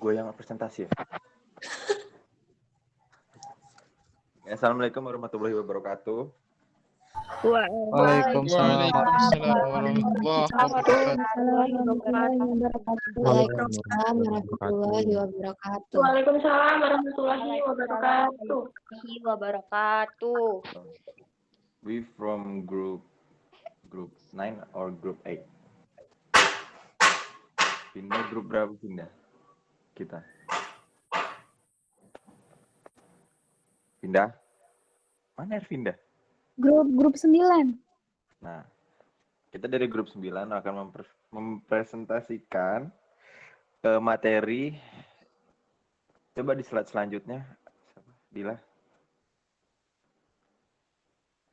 gue yang presentasi ya. Assalamualaikum warahmatullahi wabarakatuh. Waalaikumsalam warahmatullahi wabarakatuh. Waalaikumsalam warahmatullahi wabarakatuh. Waalaikumsalam warahmatullahi wabarakatuh. We from group 9 or group 8? Pindah grup berapa pindah? Kita. Pindah? Mana Ervinda? Grup 9. Nah, kita dari grup 9 akan mempresentasikan materi. Coba di slide selanjutnya. Dila.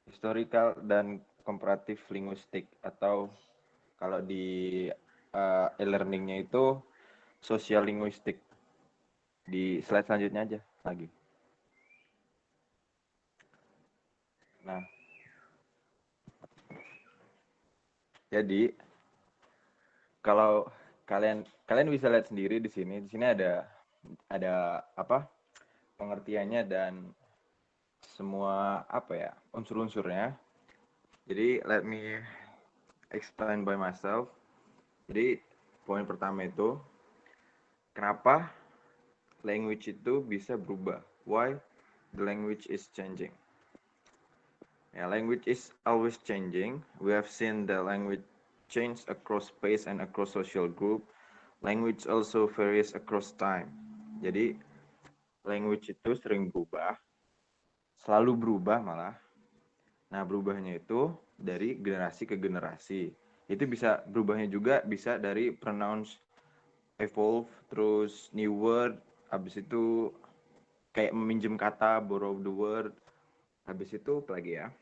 Historical dan comparative linguistik, atau kalau di e-learningnya itu social linguistik. Di slide selanjutnya aja lagi. Nah, jadi kalau kalian bisa lihat sendiri di sini ada apa pengertiannya dan semua apa ya unsur-unsurnya. Jadi let me explain by myself. Jadi poin pertama itu kenapa language itu bisa berubah? Why the language is changing? Yeah, language is always changing. We have seen the language change across space and across social group. Language also varies across time. Jadi language itu sering berubah, selalu berubah malah. Nah, berubahnya itu dari generasi ke generasi. Itu bisa berubahnya juga bisa dari pronounce evolve, terus new word, habis itu kayak meminjam kata, borrow the word. Habis itu apa lagi ya?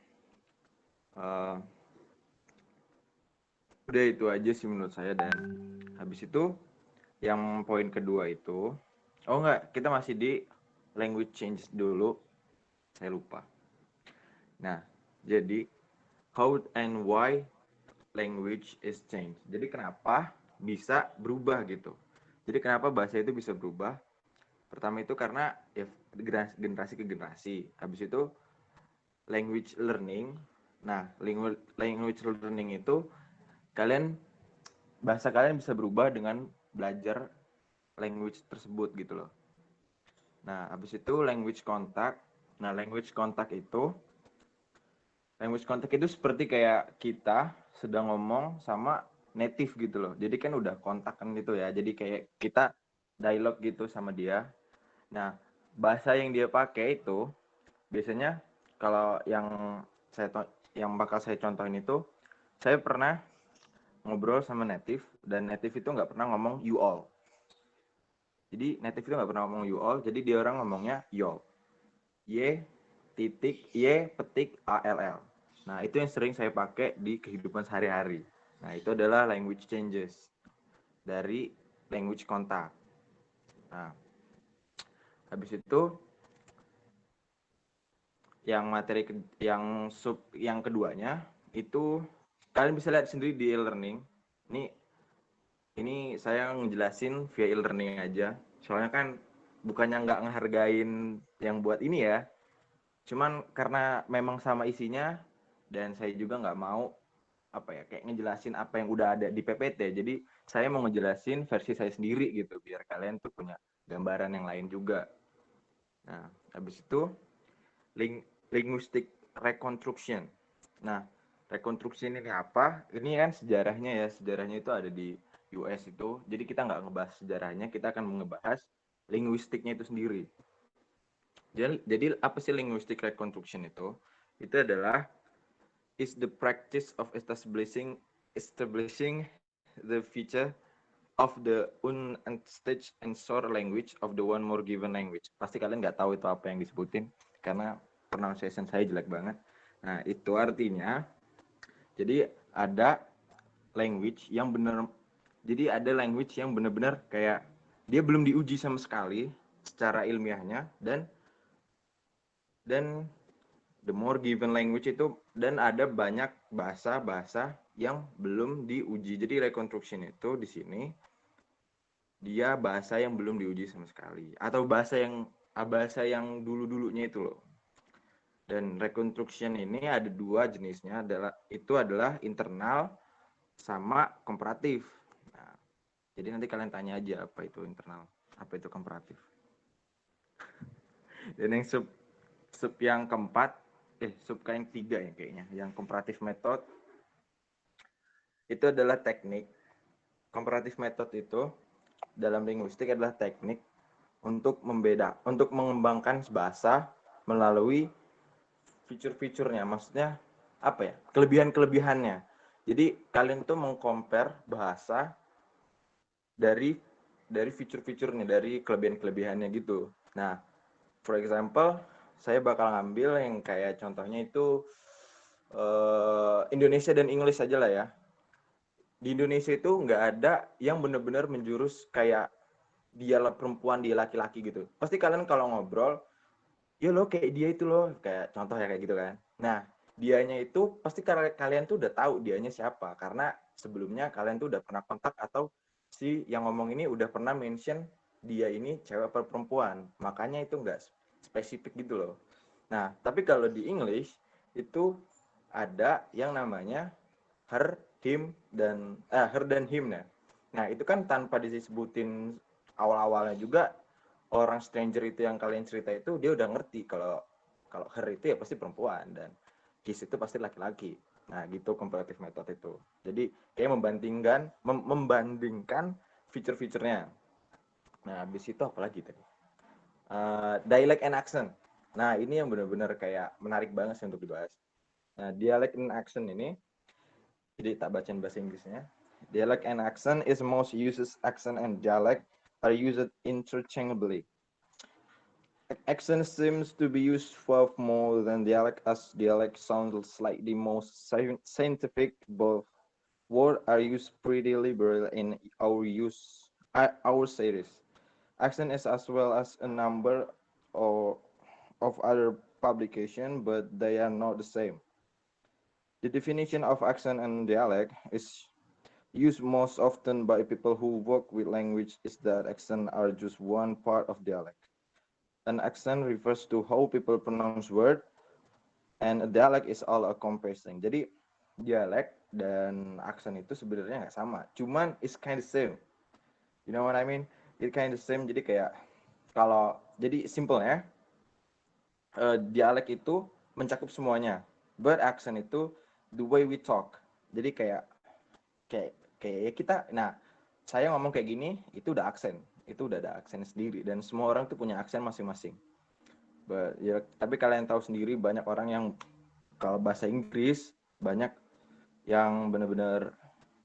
Udah itu aja sih menurut saya. Dan habis itu yang poin kedua itu, oh enggak, kita masih di language change dulu, saya lupa. Nah, jadi how and why language is change. Jadi kenapa bisa berubah gitu. Jadi kenapa bahasa itu bisa berubah? Pertama itu karena ya generasi ke generasi. Habis itu language learning. Nah, language learning itu bahasa kalian bisa berubah dengan belajar language tersebut gitu loh. Nah, habis itu language contact. Nah, language contact itu seperti kayak kita sedang ngomong sama native gitu loh. Jadi kan udah kontak kan gitu ya. Jadi kayak kita dialog gitu sama dia. Nah, bahasa yang dia pakai itu biasanya kalau yang bakal saya contohin itu, saya pernah ngobrol sama native, dan native itu nggak pernah ngomong you all. Jadi native itu nggak pernah ngomong you all, jadi dia orang ngomongnya y'all. Y petik ALL. Nah, itu yang sering saya pakai di kehidupan sehari-hari. Nah, itu adalah language changes dari language contact. Nah, habis itu yang yang keduanya itu kalian bisa lihat sendiri di e-learning. Ini saya ngejelasin via e-learning aja. Soalnya kan bukannya nggak ngehargain yang buat ini ya. Cuman karena memang sama isinya, dan saya juga nggak mau kayak ngejelasin apa yang udah ada di PPT. Jadi saya mau ngejelasin versi saya sendiri gitu, biar kalian tuh punya gambaran yang lain juga. Nah, habis itu linguistic reconstruction. Nah, reconstruction ini apa? Ini kan sejarahnya ya. Sejarahnya itu ada di US itu. Jadi kita nggak ngebahas sejarahnya, kita akan ngebahas linguistiknya itu sendiri. Jadi apa sih linguistic reconstruction itu? Itu adalah is the practice of establishing the feature of the unstaged and short language of the one more given language. Pasti kalian nggak tahu itu apa yang disebutin karena pronunciation saya jelek banget. Nah, itu artinya jadi ada language yang benar-benar kayak dia belum diuji sama sekali secara ilmiahnya, dan the more given language itu, dan ada banyak bahasa yang belum diuji. Jadi reconstruction itu di sini dia bahasa yang belum diuji sama sekali atau bahasa yang dulu-dulunya itu loh. Dan reconstruction ini ada dua jenisnya, adalah internal sama komparatif. Nah, jadi nanti kalian tanya aja apa itu internal, apa itu komparatif. Dan yang sub yang keempat, sub yang tiga ya kayaknya, yang komparatif method itu adalah teknik. Komparatif method itu dalam linguistik adalah teknik untuk mengembangkan bahasa melalui fitur-fiturnya, maksudnya apa ya, kelebihan-kelebihannya. Jadi kalian tuh mengcompare bahasa dari fitur-fiturnya, dari kelebihan-kelebihannya gitu. Nah, for example, saya bakal ngambil yang kayak contohnya itu Indonesia dan English aja lah ya. Di Indonesia itu nggak ada yang benar-benar menjurus kayak dia perempuan, dia laki-laki gitu. Pasti kalian kalau ngobrol, ya lo kayak dia itu loh, kayak contoh ya kayak gitu kan. Nah, dianya itu pasti kalian tuh udah tahu dianya siapa, karena sebelumnya kalian tuh udah pernah kontak atau si yang ngomong ini udah pernah mention dia ini cewek atau perempuan, makanya itu nggak spesifik gitu loh. Nah, tapi kalau di English itu ada yang namanya her, him, dan her dan him ya. Nah, itu kan tanpa disebutin awal-awalnya juga, orang stranger itu yang kalian cerita itu dia udah ngerti kalau her itu ya pasti perempuan dan his itu pasti laki-laki. Nah, gitu comparative method itu. Jadi kayak membandingkan fitur-fiturnya. Nah, habis itu apa lagi tadi? Dialect and accent. Nah, ini yang benar-benar kayak menarik banget sih untuk dibahas. Nah, dialect and accent ini, jadi tak bacain bahasa Inggrisnya. Dialect and accent is most uses accent and dialect are used interchangeably. Accent seems to be used far more than dialect, as dialect sounds slightly more scientific. Both words are used pretty liberal in our series. Accent is as well as a number of other publications, but they are not the same. The definition of accent and dialect is used most often by people who work with language is that accent are just one part of dialect. An accent refers to how people pronounce word, and a dialect is all encompassing. Jadi dialek dan aksen itu sebenarnya nggak sama, cuman it's kind of same. You know what I mean? It kind of same. Jadi kayak jadi simple ya. Dialek itu mencakup semuanya, but aksen itu the way we talk. Jadi kayak ya kita, nah saya ngomong kayak gini itu udah aksen, itu udah ada aksen sendiri dan semua orang tuh punya aksen masing-masing. Ya, tapi kalian tahu sendiri banyak orang yang kalau bahasa Inggris banyak yang benar-benar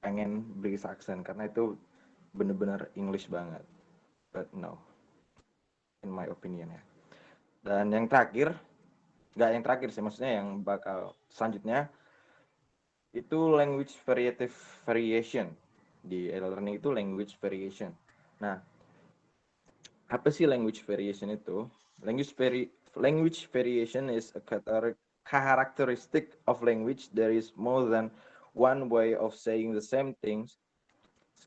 pengen British accent karena itu benar-benar English banget. But no, in my opinion ya. Dan yang terakhir, nggak yang terakhir sih, maksudnya yang bakal selanjutnya itu language variation. Di e-learning itu language variation. Nah, apa sih language variation itu? Language variation is a characteristic of language. There is more than one way of saying the same things.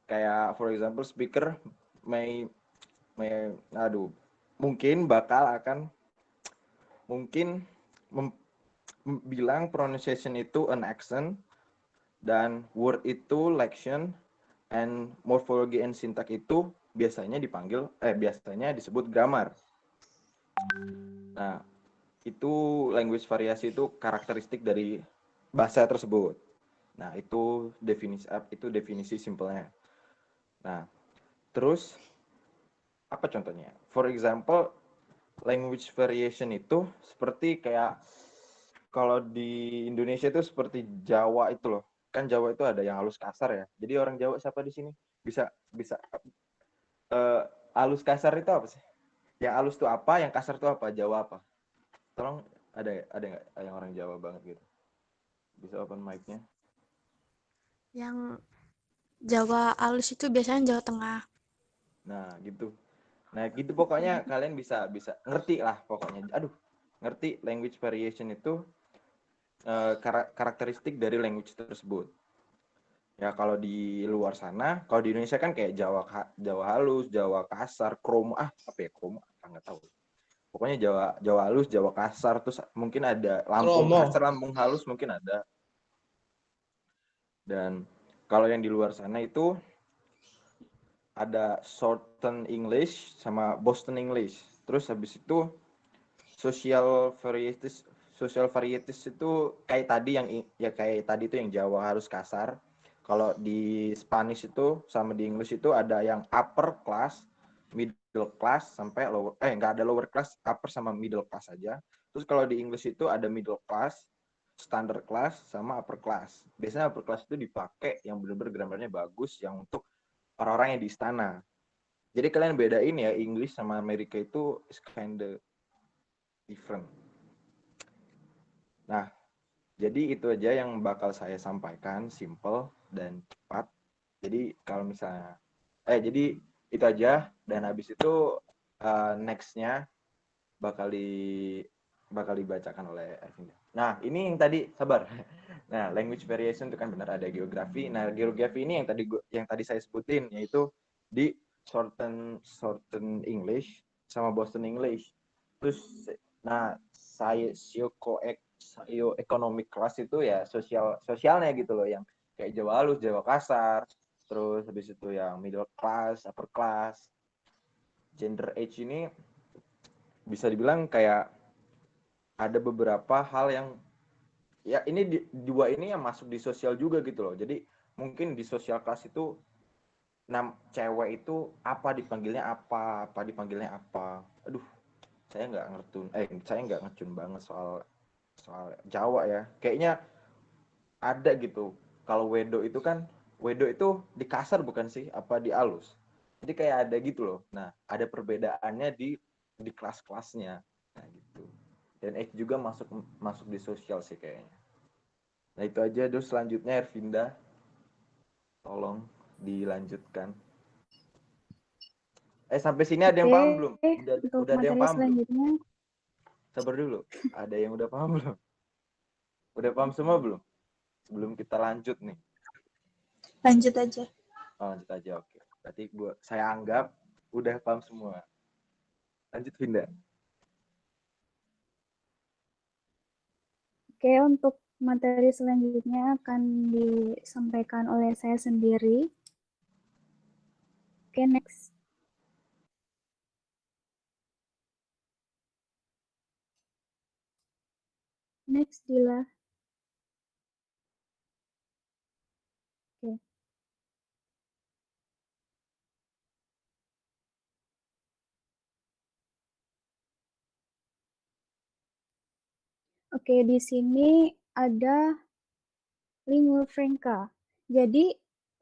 Kayak for example, speaker mungkin bilang pronunciation itu an accent dan word itu lexion, and morphology and syntax itu biasanya disebut grammar. Nah, itu language variasi itu karakteristik dari bahasa tersebut. Nah, itu definisi simpelnya. Nah, terus apa contohnya? For example, language variation itu seperti kayak kalau di Indonesia itu seperti Jawa itu loh. Kan Jawa itu ada yang halus kasar ya. Jadi orang Jawa siapa di sini? Bisa halus kasar itu apa sih? Yang halus itu apa, yang kasar itu apa? Jawa apa? Tolong ada nggak yang orang Jawa banget gitu? Bisa open mic-nya? Yang Jawa halus itu biasanya Jawa Tengah. Nah, gitu. Nah, gitu pokoknya kalian bisa ngerti lah pokoknya. Ngerti language variation itu karakteristik dari language tersebut. Ya kalau di luar sana, kalau di Indonesia kan kayak Jawa halus, Jawa kasar, kromo apa ya kromo? Nggak tahu. Pokoknya Jawa Jawa halus, Jawa kasar, terus mungkin ada Lampung Kromo. kasar, Lampung halus mungkin ada. Dan kalau yang di luar sana itu ada Southern English sama Boston English. Terus habis itu social varieties itu kayak tadi kayak tadi itu yang Jawa harus kasar. Kalau di Spanish itu sama di English itu ada yang upper class, middle class sampai lower nggak ada lower class, upper sama middle class aja. Terus kalau di English itu ada middle class, standard class sama upper class. Biasanya upper class itu dipakai yang benar-benar grammarnya bagus yang untuk orang-orang yang di istana. Jadi kalian bedain ya English sama Amerika itu is kinda different. Nah, jadi itu aja yang bakal saya sampaikan, simple dan cepat. Jadi kalau misalnya, jadi itu aja dan habis itu next-nya bakal dibacakan oleh Ervinda. Nah, ini yang tadi sabar. Nah, language variation itu kan benar ada geografi. Nah, geografi ini yang tadi saya sebutin yaitu di Shorten English sama Boston English. Terus nah, economic class itu ya sosialnya gitu loh yang kayak Jawa halus, Jawa kasar, terus habis itu yang middle class, upper class. Gender age ini bisa dibilang kayak ada beberapa hal yang ya ini dua ini yang masuk di sosial juga gitu loh. Jadi mungkin di sosial kelas itu cewek itu apa dipanggilnya apa. Aduh, saya nggak ngecun banget soal Jawa ya. Kayaknya ada gitu. Kalau wedo itu di kasar bukan sih? Apa di alus? Jadi kayak ada gitu loh. Nah, ada perbedaannya di kelas-kelasnya. Nah, gitu. Dan X juga masuk di sosial sih kayaknya. Nah, itu aja. Terus selanjutnya Ervinda, tolong dilanjutkan. Sampai sini ada yang paham belum? Untuk Udah ada yang materi paham belum? selanjutnya, Sabar dulu. Ada yang udah paham belum? Udah paham semua belum? Sebelum kita lanjut nih. Lanjut aja. Oh, lanjut aja, oke. Berarti saya anggap udah paham semua. Lanjut, Vinda. oke, untuk materi selanjutnya akan disampaikan oleh saya sendiri. Oke, next. Next, Dila. Oke. Oke, di sini ada lingua franca. Jadi,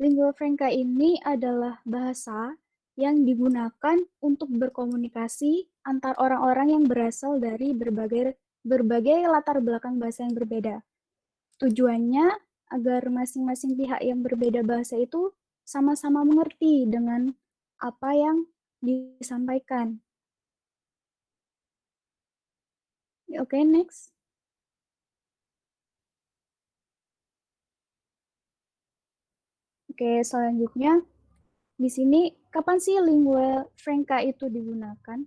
lingua franca ini adalah bahasa yang digunakan untuk berkomunikasi antar orang-orang yang berasal dari berbagai latar belakang bahasa yang berbeda. Tujuannya agar masing-masing pihak yang berbeda bahasa itu sama-sama mengerti dengan apa yang disampaikan. Oke, next. Oke, selanjutnya di sini kapan sih lingua franca itu digunakan?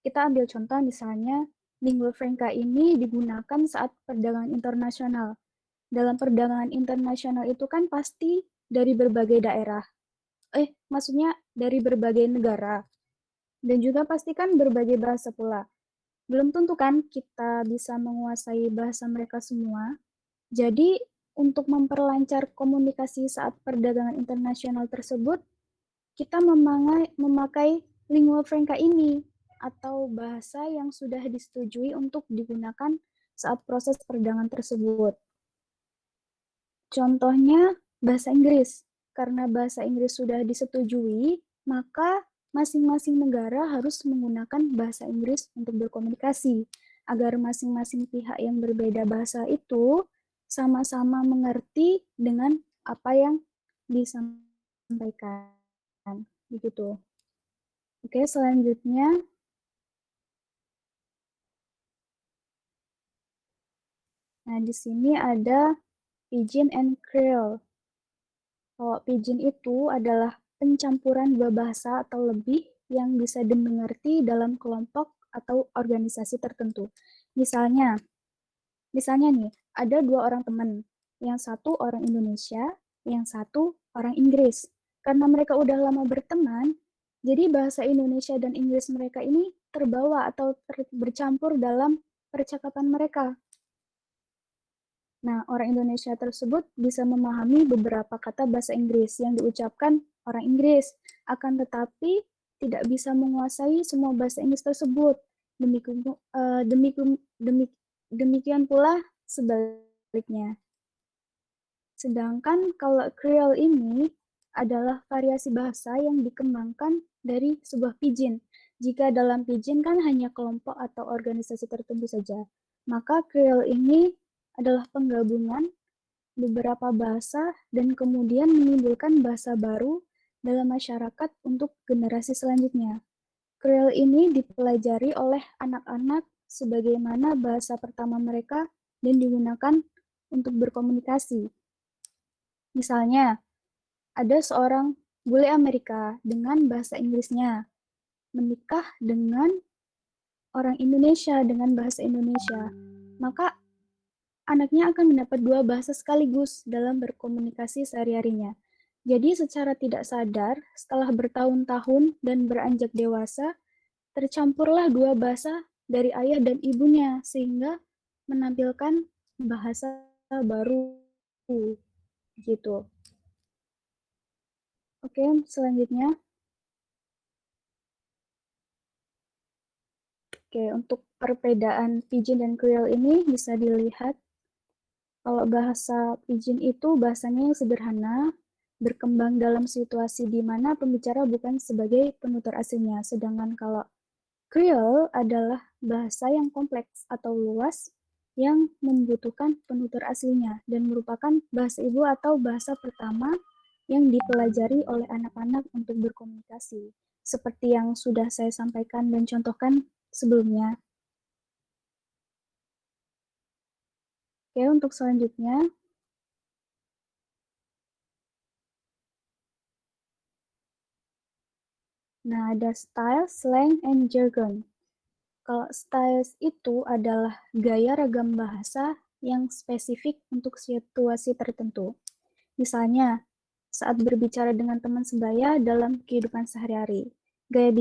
Kita ambil contoh misalnya lingua franca ini digunakan saat perdagangan internasional. Dalam perdagangan internasional itu kan pasti dari berbagai daerah. Maksudnya dari berbagai negara. Dan juga pastikan berbagai bahasa pula. Belum tentu kan kita bisa menguasai bahasa mereka semua. Jadi, untuk memperlancar komunikasi saat perdagangan internasional tersebut, kita memakai lingua franca ini atau bahasa yang sudah disetujui untuk digunakan saat proses perdagangan tersebut. Contohnya bahasa Inggris. Karena bahasa Inggris sudah disetujui, maka masing-masing negara harus menggunakan bahasa Inggris untuk berkomunikasi agar masing-masing pihak yang berbeda bahasa itu sama-sama mengerti dengan apa yang disampaikan. Begitu. Oke, selanjutnya nah di sini ada Pidgin and Creole. Kalau pidgin itu adalah pencampuran dua bahasa atau lebih yang bisa dimengerti dalam kelompok atau organisasi tertentu. Misalnya, misalnya nih, ada dua orang teman, yang satu orang Indonesia, yang satu orang Inggris. Karena mereka udah lama berteman, jadi bahasa Indonesia dan Inggris mereka ini terbawa atau bercampur dalam percakapan mereka. Nah, orang Indonesia tersebut bisa memahami beberapa kata bahasa Inggris yang diucapkan orang Inggris, akan tetapi tidak bisa menguasai semua bahasa Inggris tersebut. Demikian pula sebaliknya. Sedangkan kalau Creole ini adalah variasi bahasa yang dikembangkan dari sebuah pidgin. Jika dalam pidgin kan hanya kelompok atau organisasi tertentu saja, maka Creole ini adalah penggabungan beberapa bahasa dan kemudian menimbulkan bahasa baru dalam masyarakat untuk generasi selanjutnya. Creole ini dipelajari oleh anak-anak sebagaimana bahasa pertama mereka dan digunakan untuk berkomunikasi. Misalnya, ada seorang bule Amerika dengan bahasa Inggrisnya menikah dengan orang Indonesia dengan bahasa Indonesia, maka anaknya akan mendapat dua bahasa sekaligus dalam berkomunikasi sehari-harinya. Jadi secara tidak sadar, setelah bertahun-tahun dan beranjak dewasa, tercampurlah dua bahasa dari ayah dan ibunya, sehingga menampilkan bahasa baru. Gitu. Oke, selanjutnya. Oke, untuk perbedaan Pidgin dan Creole ini bisa dilihat kalau bahasa Pidgin itu bahasanya yang sederhana, berkembang dalam situasi di mana pembicara bukan sebagai penutur aslinya. Sedangkan kalau Creole adalah bahasa yang kompleks atau luas yang membutuhkan penutur aslinya dan merupakan bahasa ibu atau bahasa pertama yang dipelajari oleh anak-anak untuk berkomunikasi. Seperti yang sudah saya sampaikan dan contohkan sebelumnya. Oke, untuk selanjutnya, nah ada style, slang, and jargon. Kalau styles itu adalah gaya ragam bahasa yang spesifik untuk situasi tertentu. Misalnya, saat berbicara dengan teman sebaya dalam kehidupan sehari-hari. Gaya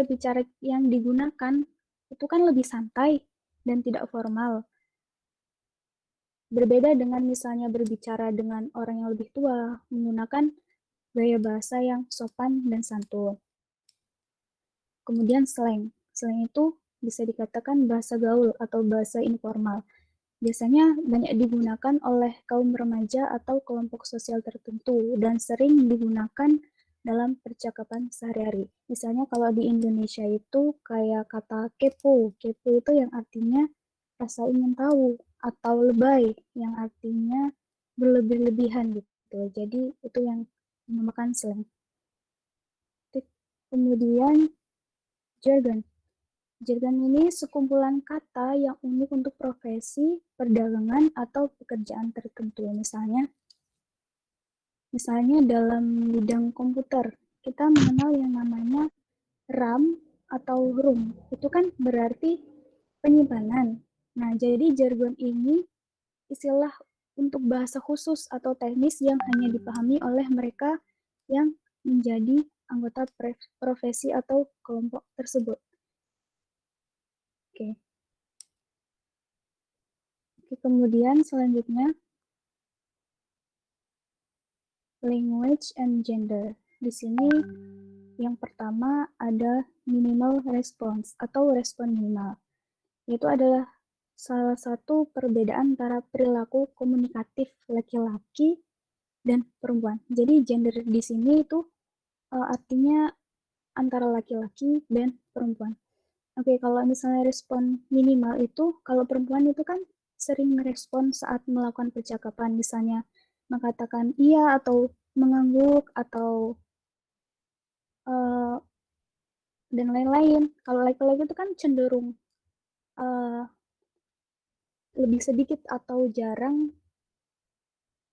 bicara yang digunakan itu kan lebih santai dan tidak formal. Berbeda dengan misalnya berbicara dengan orang yang lebih tua, menggunakan gaya bahasa yang sopan dan santun. Kemudian slang. Slang itu bisa dikatakan bahasa gaul atau bahasa informal. Biasanya banyak digunakan oleh kaum remaja atau kelompok sosial tertentu dan sering digunakan dalam percakapan sehari-hari. Misalnya kalau di Indonesia itu kayak kata kepo. Kepo itu yang artinya rasa ingin tahu, atau lebay yang artinya berlebih-lebihan gitu. Jadi itu yang dinamakan slang. Kemudian jargon. Jargon ini sekumpulan kata yang unik untuk profesi, perdagangan, atau pekerjaan tertentu. Misalnya dalam bidang komputer, kita mengenal yang namanya RAM atau ROM. Itu kan berarti penyimpanan. Nah, jadi jargon ini istilah untuk bahasa khusus atau teknis yang hanya dipahami oleh mereka yang menjadi anggota profesi atau kelompok tersebut. Oke. Kemudian selanjutnya, language and gender. Di sini yang pertama ada minimal response atau respon minimal. Itu adalah salah satu perbedaan antara perilaku komunikatif laki-laki dan perempuan. Jadi gender di sini itu artinya antara laki-laki dan perempuan. Oke, kalau misalnya respon minimal itu, kalau perempuan itu kan sering merespon saat melakukan percakapan, misalnya mengatakan iya atau mengangguk atau uh, dan lain-lain. Kalau laki-laki itu kan cenderung uh, lebih sedikit atau jarang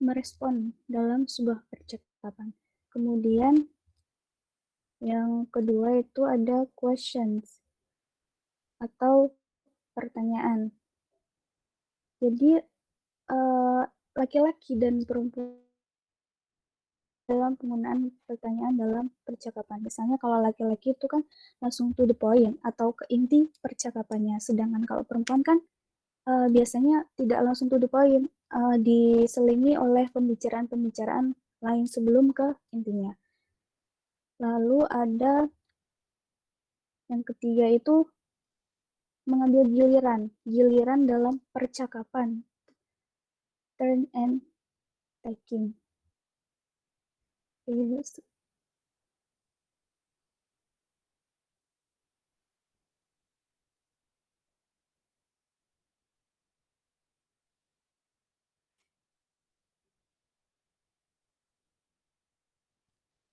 merespon dalam sebuah percakapan. Kemudian yang kedua itu ada questions atau pertanyaan. Jadi laki-laki dan perempuan dalam penggunaan pertanyaan dalam percakapan. Misalnya kalau laki-laki itu kan langsung to the point atau ke inti percakapannya. Sedangkan kalau perempuan kan biasanya tidak langsung to the point, diselingi oleh pembicaraan-pembicaraan lain sebelum ke intinya. Lalu ada yang ketiga itu mengambil giliran dalam percakapan, turn and taking.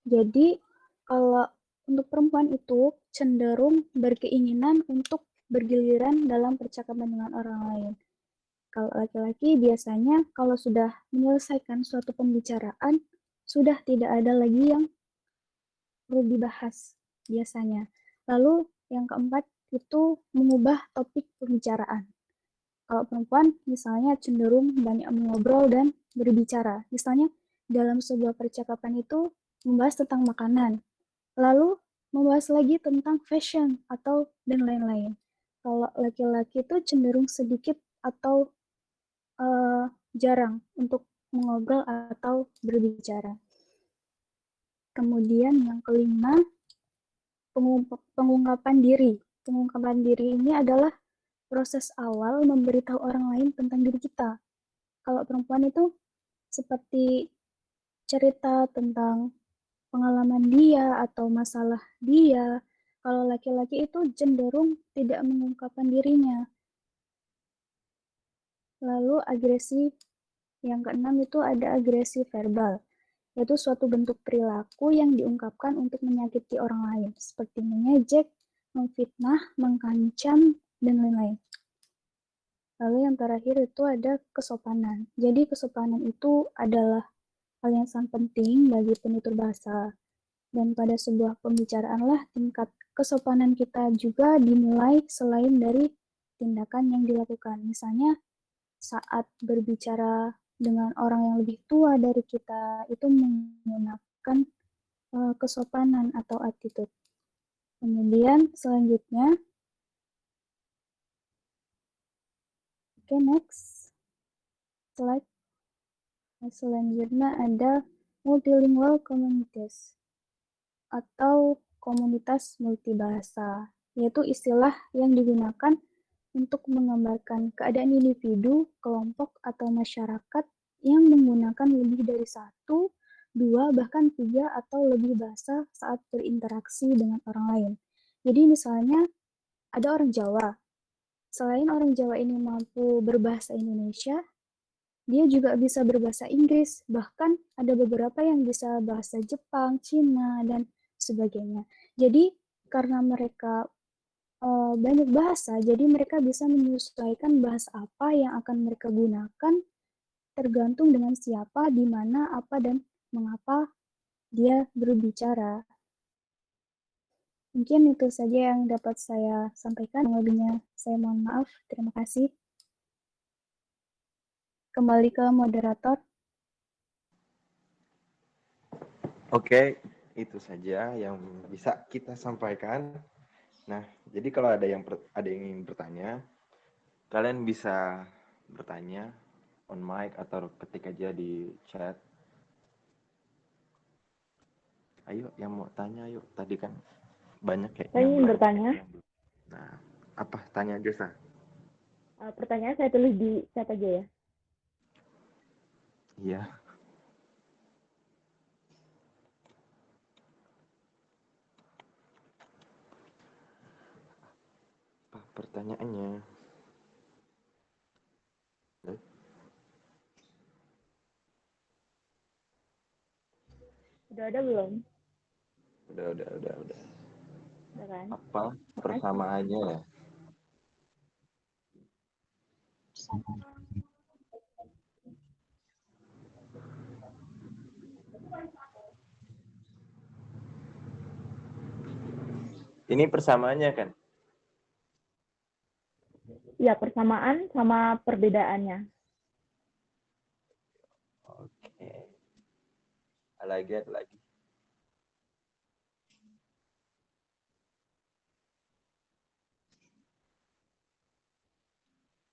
Jadi kalau untuk perempuan itu cenderung berkeinginan untuk bergiliran dalam percakapan dengan orang lain. Kalau laki-laki biasanya kalau sudah menyelesaikan suatu pembicaraan, sudah tidak ada lagi yang perlu dibahas biasanya. Lalu yang keempat itu mengubah topik pembicaraan. Kalau perempuan misalnya cenderung banyak mengobrol dan berbicara. Misalnya dalam sebuah percakapan itu membahas tentang makanan, lalu membahas lagi tentang fashion atau dan lain-lain. Kalau laki-laki itu cenderung sedikit atau jarang untuk mengobrol atau berbicara. Kemudian yang kelima, pengungkapan diri. Pengungkapan diri ini adalah proses awal memberitahu orang lain tentang diri kita. Kalau perempuan itu seperti cerita tentang pengalaman dia atau masalah dia. Kalau laki-laki itu cenderung tidak mengungkapkan dirinya. Lalu agresi yang keenam itu ada agresi verbal, yaitu suatu bentuk perilaku yang diungkapkan untuk menyakiti orang lain, seperti mengejek, memfitnah, mengancam, dan lain-lain. Lalu yang terakhir itu ada kesopanan. Jadi kesopanan itu adalah hal yang sangat penting bagi penutur bahasa. Dan pada sebuah pembicaraan lah tingkat kesopanan kita juga dinilai selain dari tindakan yang dilakukan. Misalnya saat berbicara dengan orang yang lebih tua dari kita itu menggunakan kesopanan atau attitude. Kemudian selanjutnya, oke, next slide. Selanjutnya ada multilingual communities atau komunitas multibahasa, yaitu istilah yang digunakan untuk menggambarkan keadaan individu, kelompok, atau masyarakat yang menggunakan lebih dari satu, dua, bahkan tiga atau lebih bahasa saat berinteraksi dengan orang lain. Jadi misalnya ada orang Jawa. Selain orang Jawa ini mampu berbahasa Indonesia, dia juga bisa berbahasa Inggris, bahkan ada beberapa yang bisa bahasa Jepang, Cina, dan sebagainya. Jadi karena mereka banyak bahasa, jadi mereka bisa menyesuaikan bahasa apa yang akan mereka gunakan tergantung dengan siapa, di mana, apa, dan mengapa dia berbicara. Mungkin itu saja yang dapat saya sampaikan. Lebihnya saya mohon maaf. Terima kasih. Kembali ke moderator. Oke, itu saja yang bisa kita sampaikan. Nah, jadi kalau ada yang ingin bertanya, kalian bisa bertanya on mic atau ketik aja di chat. Ayo, yang mau tanya, yuk. Tadi kan banyak kayak Saya yang ingin belum. bertanya. Nah, apa? Tanya aja, Sa. Pertanyaan saya tulis di chat aja ya. Iya. Apa pertanyaannya? Udah ada belum? Udah. Udah kan? Apa persamaannya ya? Ini persamaannya kan? Ya, persamaan sama perbedaannya. Oke. Ada lagi.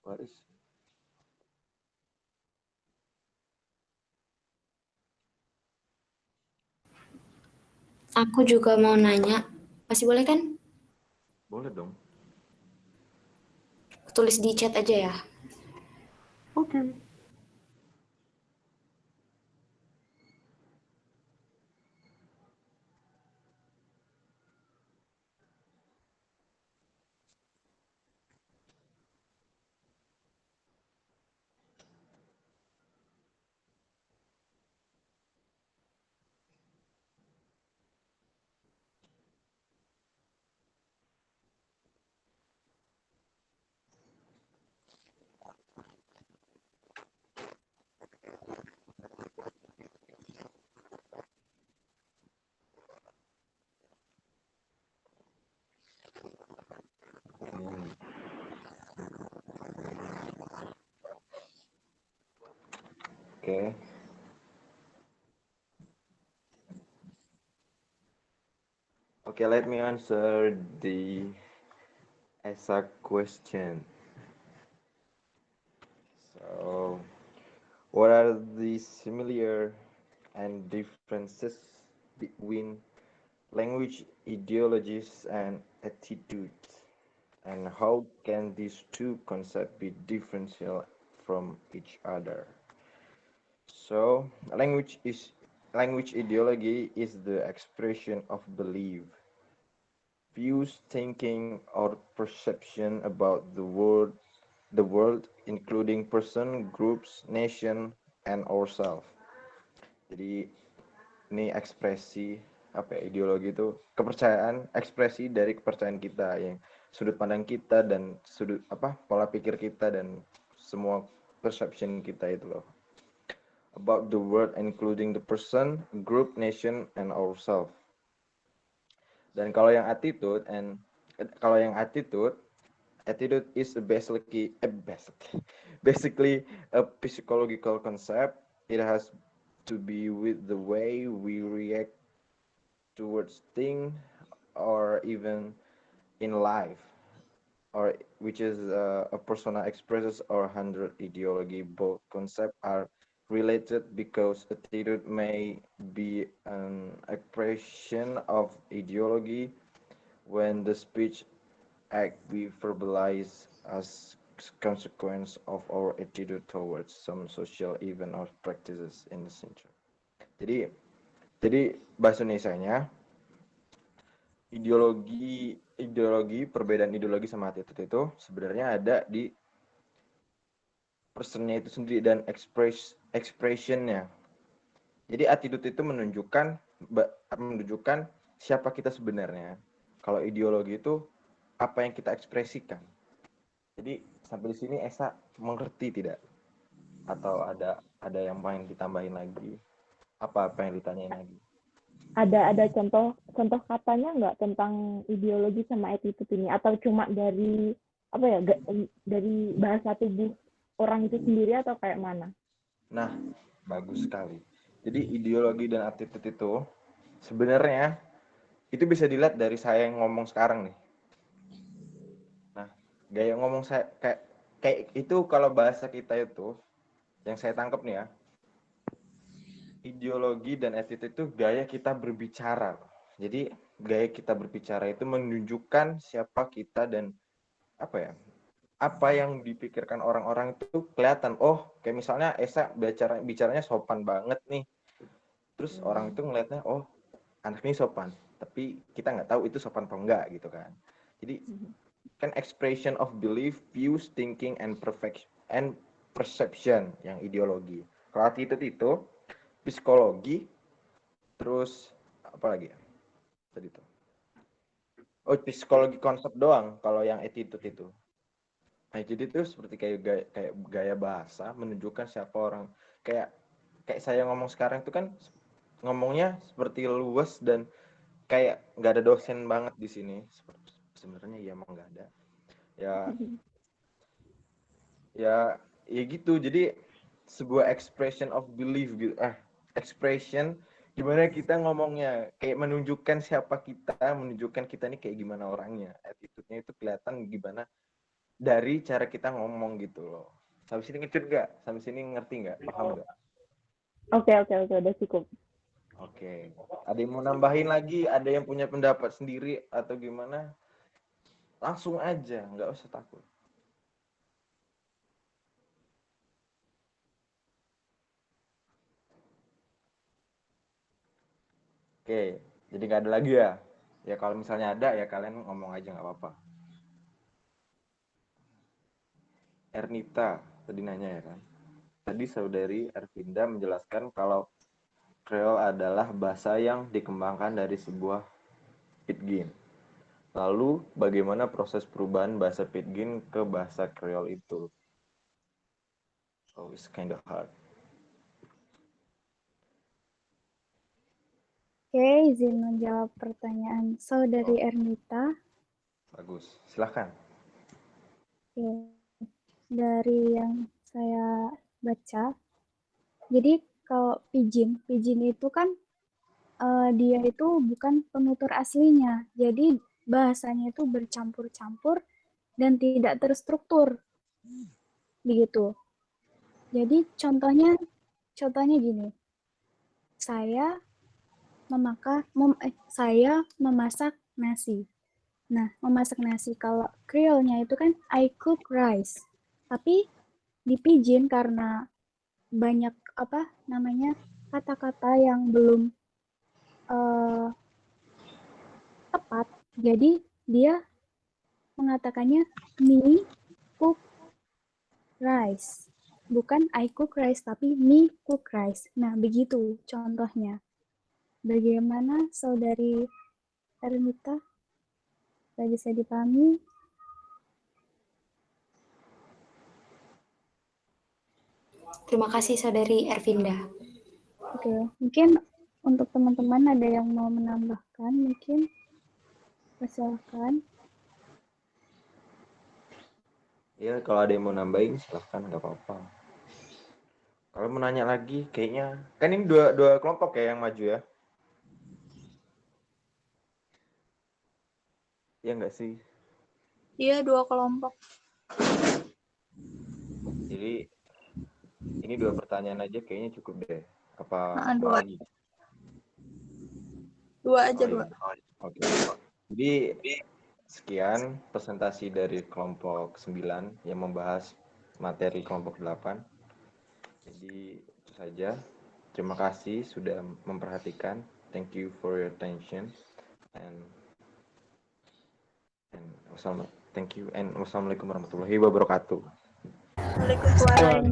What is Aku juga mau nanya. Masih boleh kan? Boleh dong. Tulis di chat aja ya. Oke. Oke. Okay, let me answer the exact question. So, what are the similar and differences between language ideologies and attitudes? And how can these two concepts be differential from each other? So, language ideology is the expression of belief, views, thinking, or perception about the world, including person, groups, nation, and ourselves. Jadi ini ekspresi apa ya, ideologi itu kepercayaan, ekspresi dari kepercayaan kita yang sudut pandang kita dan sudut apa pola pikir kita dan semua perception kita itu loh. About the world including the person, group, nation, and ourselves. Dan kalau yang attitude is basically a psychological concept. It has to be with the way we react towards things or even in life, or which is a persona expresses or hundred ideology. Both concepts are related because attitude may be an expression of ideology when the speech act we verbalize as consequence of our attitude towards some social event or practices in the center. Jadi bahasa Indonesianya ideologi perbedaan ideologi sama attitude itu sebenarnya ada di personnya itu sendiri dan expressionnya. Jadi attitude itu menunjukkan siapa kita sebenarnya. Kalau ideologi itu apa yang kita ekspresikan. Jadi sampai di sini Esa mengerti tidak? Atau ada yang main ditambahin lagi? Apa yang ditanyain lagi? Ada contoh katanya nggak tentang ideologi sama attitude ini, atau cuma dari apa ya, dari bahasa tubuh orang itu sendiri, atau kayak mana? Nah, bagus sekali. Jadi ideologi dan attitude itu sebenarnya itu bisa dilihat dari saya yang ngomong sekarang nih. Nah, gaya ngomong saya kayak itu kalau bahasa kita itu yang saya tangkap nih ya. Ideologi dan attitude itu gaya kita berbicara. Jadi gaya kita berbicara itu menunjukkan siapa kita dan apa ya? Apa yang dipikirkan orang-orang itu kelihatan. Oh, kayak misalnya Esa bicaranya sopan banget nih. Terus orang itu ngelihatnya, oh, anak ini sopan. Tapi kita nggak tahu itu sopan atau enggak gitu kan. Jadi kan expression of belief, views, thinking, and perception yang ideologi. Kalau attitude itu psikologi, terus apa lagi ya tadi tuh? Oh, psikologi konsep doang kalau yang attitude itu. Nah, jadi itu seperti kayak gaya bahasa menunjukkan siapa orang. Kayak saya ngomong sekarang itu kan ngomongnya seperti luas dan kayak nggak ada dosen banget di sini. Sebenarnya ya emang nggak ada. Ya, ya gitu. Jadi sebuah expression of belief gitu. Expression gimana kita ngomongnya, kayak menunjukkan siapa kita, menunjukkan kita nih kayak gimana orangnya. Attitude-nya itu kelihatan gimana dari cara kita ngomong gitu loh. Sampai sini ngecut nggak? Sampai sini ngerti nggak? Paham nggak? Oke, udah cukup. Oke. Ada yang mau nambahin lagi? Ada yang punya pendapat sendiri atau gimana? Langsung aja, nggak usah takut. Oke, jadi nggak ada lagi ya? Ya kalau misalnya ada ya kalian ngomong aja nggak apa-apa. Ernita tadi nanya ya kan? Tadi saudari Ervinda menjelaskan kalau Creole adalah bahasa yang dikembangkan dari sebuah pidgin. Lalu bagaimana proses perubahan bahasa pidgin ke bahasa Creole itu? Oh, it's kind of hard. Oke, izin menjawab pertanyaan saudari Ernita. Bagus, silahkan. Oke. Dari yang saya baca, jadi kalau pidgin itu kan dia itu bukan penutur aslinya, jadi bahasanya itu bercampur-campur dan tidak terstruktur, begitu. Jadi contohnya gini, saya memasak nasi. Nah, memasak nasi kalau Creole-nya itu kan I cook rice. Tapi di pidgin karena banyak kata-kata yang belum tepat, jadi dia mengatakannya me cook rice. Bukan I cook rice, tapi me cook rice. Nah, begitu contohnya. Bagaimana saudari Ernita? Bisa dipahami? Terima kasih saudari Ervinda. Oke, mungkin untuk teman-teman ada yang mau menambahkan, mungkin silakan. Ya, kalau ada yang mau nambahin silahkan, nggak apa-apa. Kalau mau nanya lagi, kayaknya kan ini dua kelompok ya yang maju ya? Iya nggak sih? Iya, 2 kelompok. Jadi ini 2 pertanyaan aja kayaknya cukup deh. Apa Nah, mau 2. lagi? 2 aja, 2. Oke. Jadi sekian presentasi dari kelompok 9 yang membahas materi kelompok 8. Jadi itu saja. Terima kasih sudah memperhatikan. Thank you for your attention and thank you and wassalamualaikum warahmatullahi wabarakatuh. Waalaikumsalam.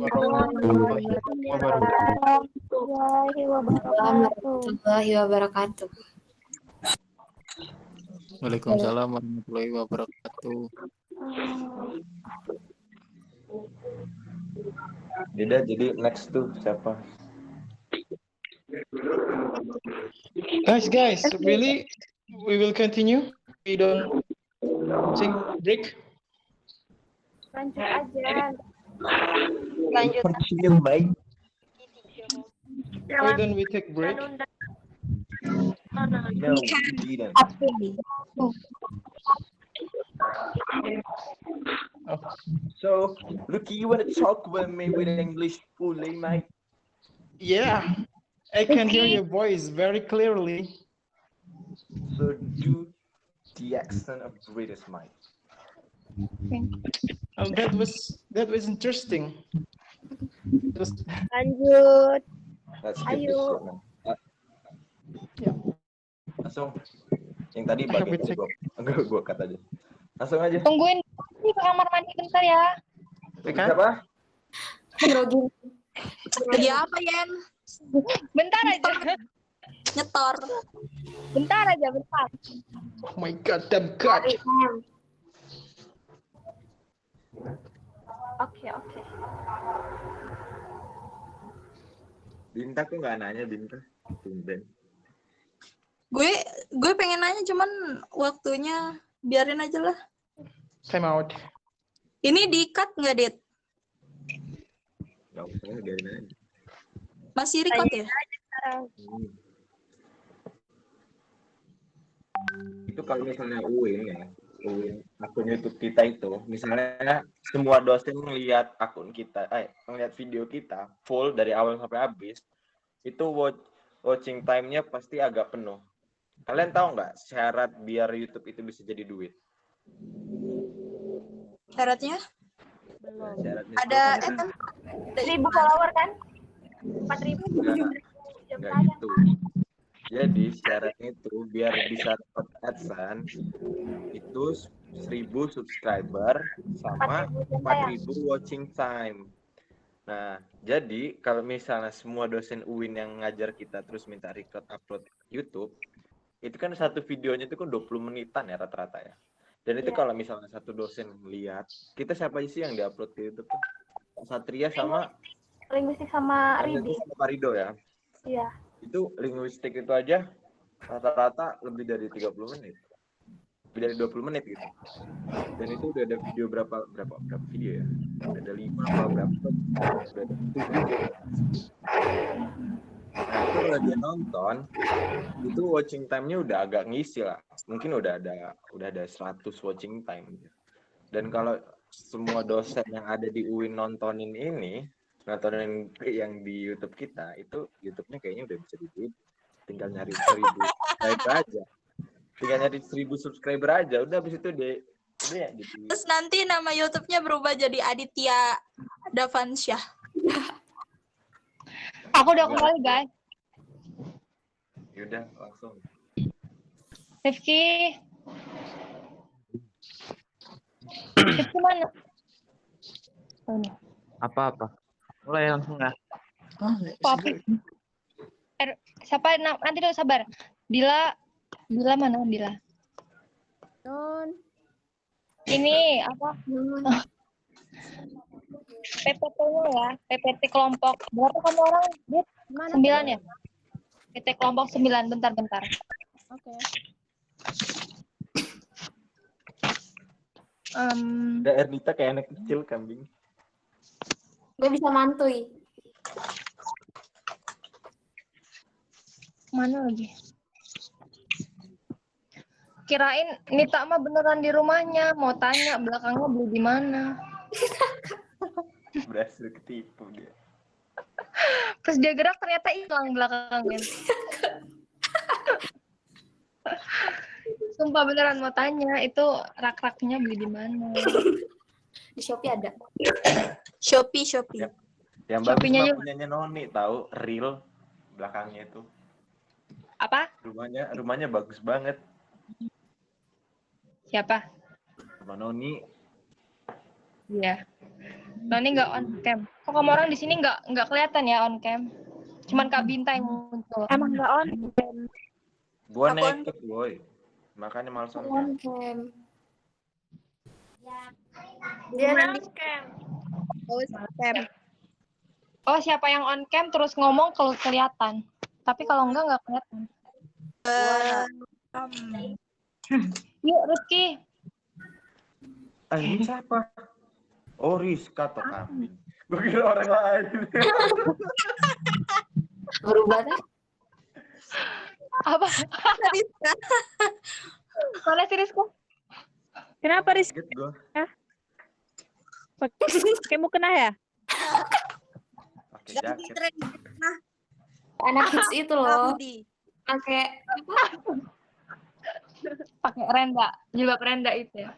Warahmatullahi wabarakatuh. Warahmatullahi wabarakatuh. Waalaikumsalam warahmatullahi wabarakatuh. Jadi next tuh siapa? Guys, really, we will continue. We don't take break. Lanjut aja. Continue, baik. Why don't we take break? No, we didn't. So, Lucky, you want to talk with me with English fully, mate? Yeah, I can hear your voice very clearly. So, do the accent of British, mate. Oh, that was interesting. Lanjut. Let's skip this Ayo. shit, man. Ya. Langsung. Yang tadi bagian gue cut aja. Langsung aja. Tungguin di kamar mandi bentar ya. Siapa? Lagi apa, Yen? Bentar aja. Nyetor. Bentar aja, bentar. Oh my god, damn god. Oke. Binta kok nggak nanya, Binta? Tumben. Gue pengen nanya cuman waktunya biarin aja lah. Time out. Ini di-cut nggak, Dit? Nggak usah, biarin aja. Masih record ya? Itu kalau misalnya UIN ya, UIN akun YouTube kita itu, misalnya semua dosen ngeliat akun kita, ngeliat video kita full dari awal sampai habis, itu watching time-nya pasti agak penuh. Kalian tahu nggak syarat biar YouTube itu bisa jadi duit? Syaratnya? Nah, syaratnya Ada itu kan 1.000 follower kan? 4.000. nggak gitu. Jadi syaratnya itu biar bisa dapat AdSense itu 1.000 subscriber sama 4.000 watching time. Nah, jadi kalau misalnya semua dosen UIN yang ngajar kita terus minta record upload YouTube, itu kan satu videonya itu kan 20 menitan ya rata-rata ya. Dan itu kalau misalnya satu dosen lihat, kita siapa sih yang diupload ke YouTube? Satria sama Linguistik sama Ridi. Pak Rido ya. Iya. Itu linguistik itu aja rata-rata lebih dari 30 menit. Lebih dari 20 menit gitu. Dan itu udah ada video berapa video ya? Ada 5 apa berapa? Udah ada 7. Nah, itu kalau dia nonton, itu watching time-nya udah agak ngisi lah. Mungkin udah ada 100 watching time. Dan kalau semua dosen yang ada di UIN nontonin yang di YouTube kita, itu YouTube-nya kayaknya udah bisa dibuat. Tinggal nyari 1.000 subscriber aja. Tinggal nyari 1.000 subscriber aja. Udah habis itu udah ya gitu. Terus nanti nama YouTube-nya berubah jadi Aditya Davansyah. Aku udah kembali, guys. Yaudah, langsung. Rifki. Rifki mana? Oh, ini. Apa? Mulai langsung nggak? Papi. Siapa nanti dulu sabar. Dila mana Dila? Non. Ini apa? PPT-nya ya, PPT kelompok. Berapa kamu orang? Dit? 9 ya? PT kelompok 9, bentar. Oke. Ada Ernita kayak anak kecil kambing. Gue bisa mantui. Mana lagi? Kirain Nita mah beneran di rumahnya, mau tanya belakangnya beli di mana. Berhasil ketipu dia. Terus dia gerak ternyata hilang belakangnya. Sumpah beneran mau tanya, itu rak-raknya beli di mana? Di Shopee ada. Shopee. Ya. Yang bagus Shopee-nya mah juga. punyanya Noni, tahu real belakangnya itu. Apa? Rumahnya bagus banget. Siapa? Sama Noni. Iya. Noni nggak on cam. Kok kamu orang di sini nggak kelihatan ya on cam? Cuman Kak Binta yang muncul. Emang nggak on? Gua Aku on- naked, boy. Makanya males on cam. On cam. Dia Oh, siapa yang on cam terus ngomong kalau kelihatan. Tapi kalau nggak kelihatan. Yuk, Rizky. Ini siapa? Oh, Rizka atau kambing. Gue kira orang lain. Berubah deh. Apa? Mana sih Rizky? Kenapa Rizky? Kaget gue. Pakai mukena ya? Pakai jaket. Anak hits itu loh. Pakai Pakai renda, jilbab renda itu ya.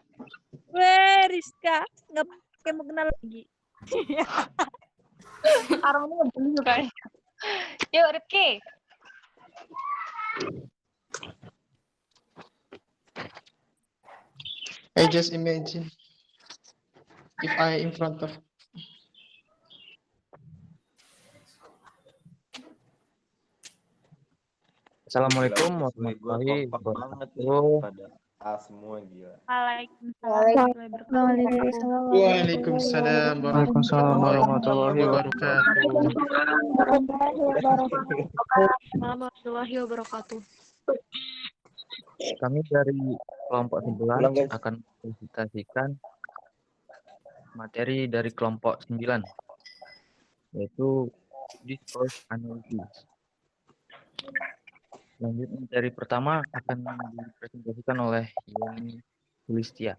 Weh, Rizka nggak pakai mukena lagi. Aromanya nggak juga kayaknya. Yuk, Rizky. I just imagine if I in front of. Assalamualaikum Gue warahmatullahi kompak banget nih wabarakatuh. pada A semua gila. Waalaikumsalam Waalaikumsalam warahmatullahi wabarakatuh. Warahmatullahi wabarakatuh. Kami dari kelompok 11 Ulang, guys. akan mempresentasikan materi dari kelompok 9, yaitu discourse analysis. Lanjut materi pertama akan dipresentasikan oleh Yeni Sulistia.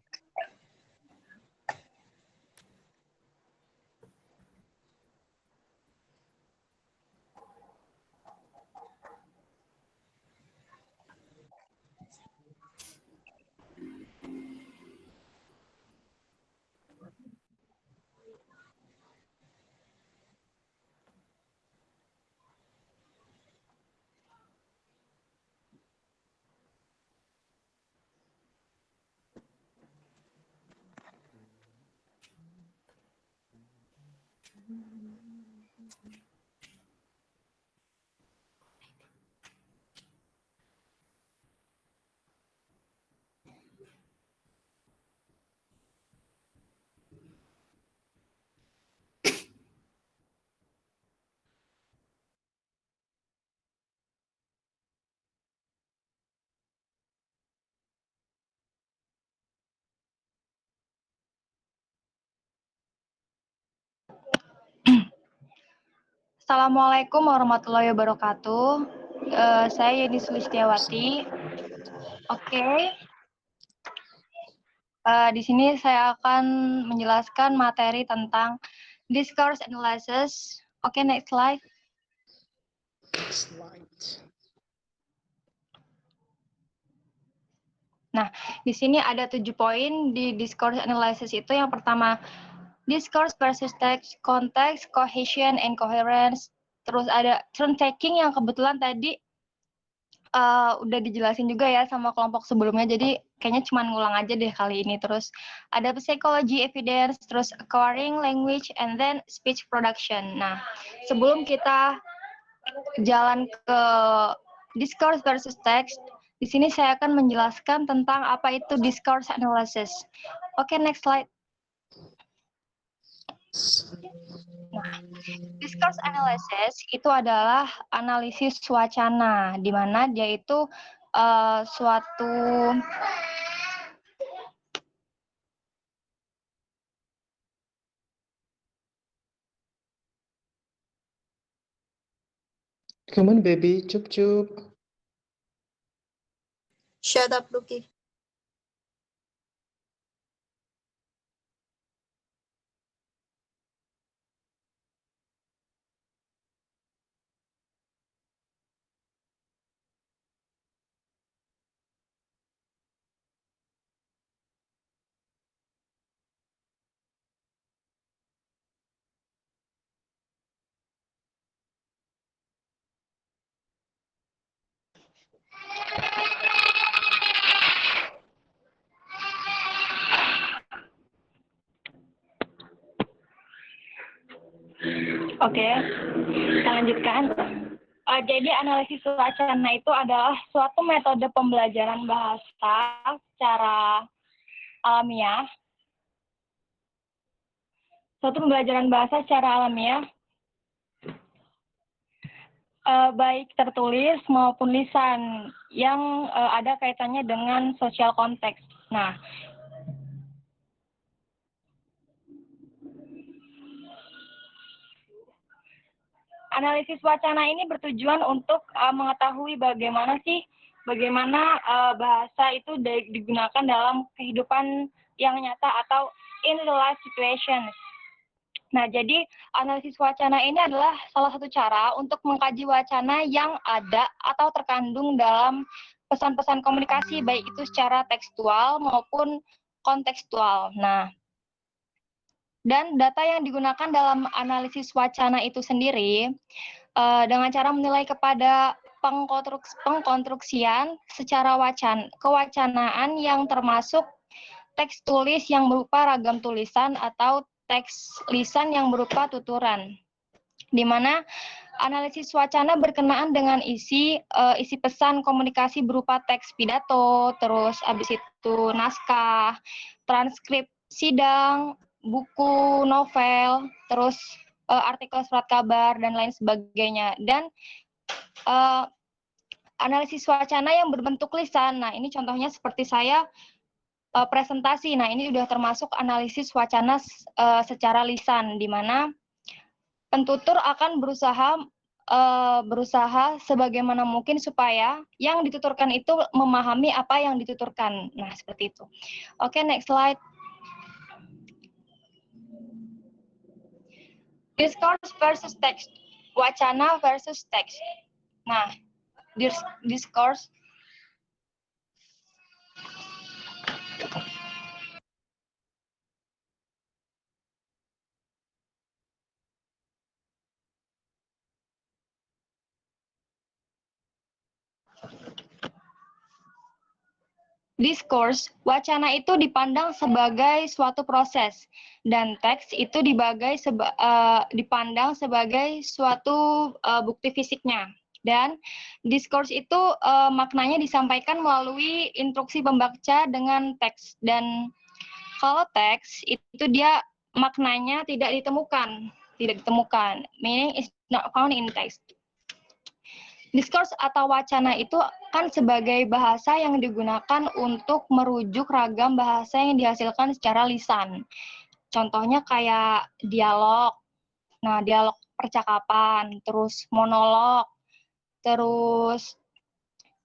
Assalamualaikum warahmatullahi wabarakatuh. Saya Yeni Sulistiawati. Oke. Di sini saya akan menjelaskan materi tentang discourse analysis. Oke, next slide. Nah, di sini ada 7 poin di discourse analysis itu. Yang pertama, discourse versus text, context, cohesion, and coherence. Terus ada turn taking yang kebetulan tadi udah dijelasin juga ya sama kelompok sebelumnya, jadi kayaknya cuma ngulang aja deh kali ini. Terus ada psychology evidence, terus acquiring language, and then speech production. Nah, sebelum kita jalan ke discourse versus text, di sini saya akan menjelaskan tentang apa itu discourse analysis. Oke, next slide. Nah, discourse analysis itu adalah analisis wacana, di mana dia itu suatu Come on, baby. Cup cup. Shut up, Lucky. Oke, kita lanjutkan. Jadi analisis wacana itu adalah suatu metode pembelajaran bahasa secara alamiah. Suatu pembelajaran bahasa secara alamiah, baik tertulis maupun lisan, yang ada kaitannya dengan sosial konteks. Nah, analisis wacana ini bertujuan untuk mengetahui bagaimana bahasa itu digunakan dalam kehidupan yang nyata atau in real life situations. Nah, jadi analisis wacana ini adalah salah satu cara untuk mengkaji wacana yang ada atau terkandung dalam pesan-pesan komunikasi, baik itu secara tekstual maupun kontekstual. Nah, dan data yang digunakan dalam analisis wacana itu sendiri dengan cara menilai kepada pengkonstruksian secara kewacanaan yang termasuk teks tulis yang berupa ragam tulisan atau teks lisan yang berupa tuturan, di mana analisis wacana berkenaan dengan isi pesan komunikasi berupa teks pidato, terus habis itu naskah, transkrip sidang, buku, novel, terus artikel surat kabar dan lain sebagainya. Dan analisis wacana yang berbentuk lisan. Nah, ini contohnya seperti saya presentasi. Nah, ini sudah termasuk analisis wacana secara lisan, di mana pentutur akan berusaha sebagaimana mungkin supaya yang dituturkan itu memahami apa yang dituturkan. Nah, seperti itu. Oke, next slide. Discourse versus text. Wacana versus teks. Nah, discourse Discourse, wacana itu dipandang sebagai suatu proses, dan teks itu dipandang sebagai suatu bukti fisiknya. Dan discourse itu maknanya disampaikan melalui instruksi pembaca dengan teks. Dan kalau teks itu dia maknanya tidak ditemukan, meaning is not found in text. Discourse atau wacana itu kan sebagai bahasa yang digunakan untuk merujuk ragam bahasa yang dihasilkan secara lisan. Contohnya kayak dialog, nah dialog percakapan, terus monolog, terus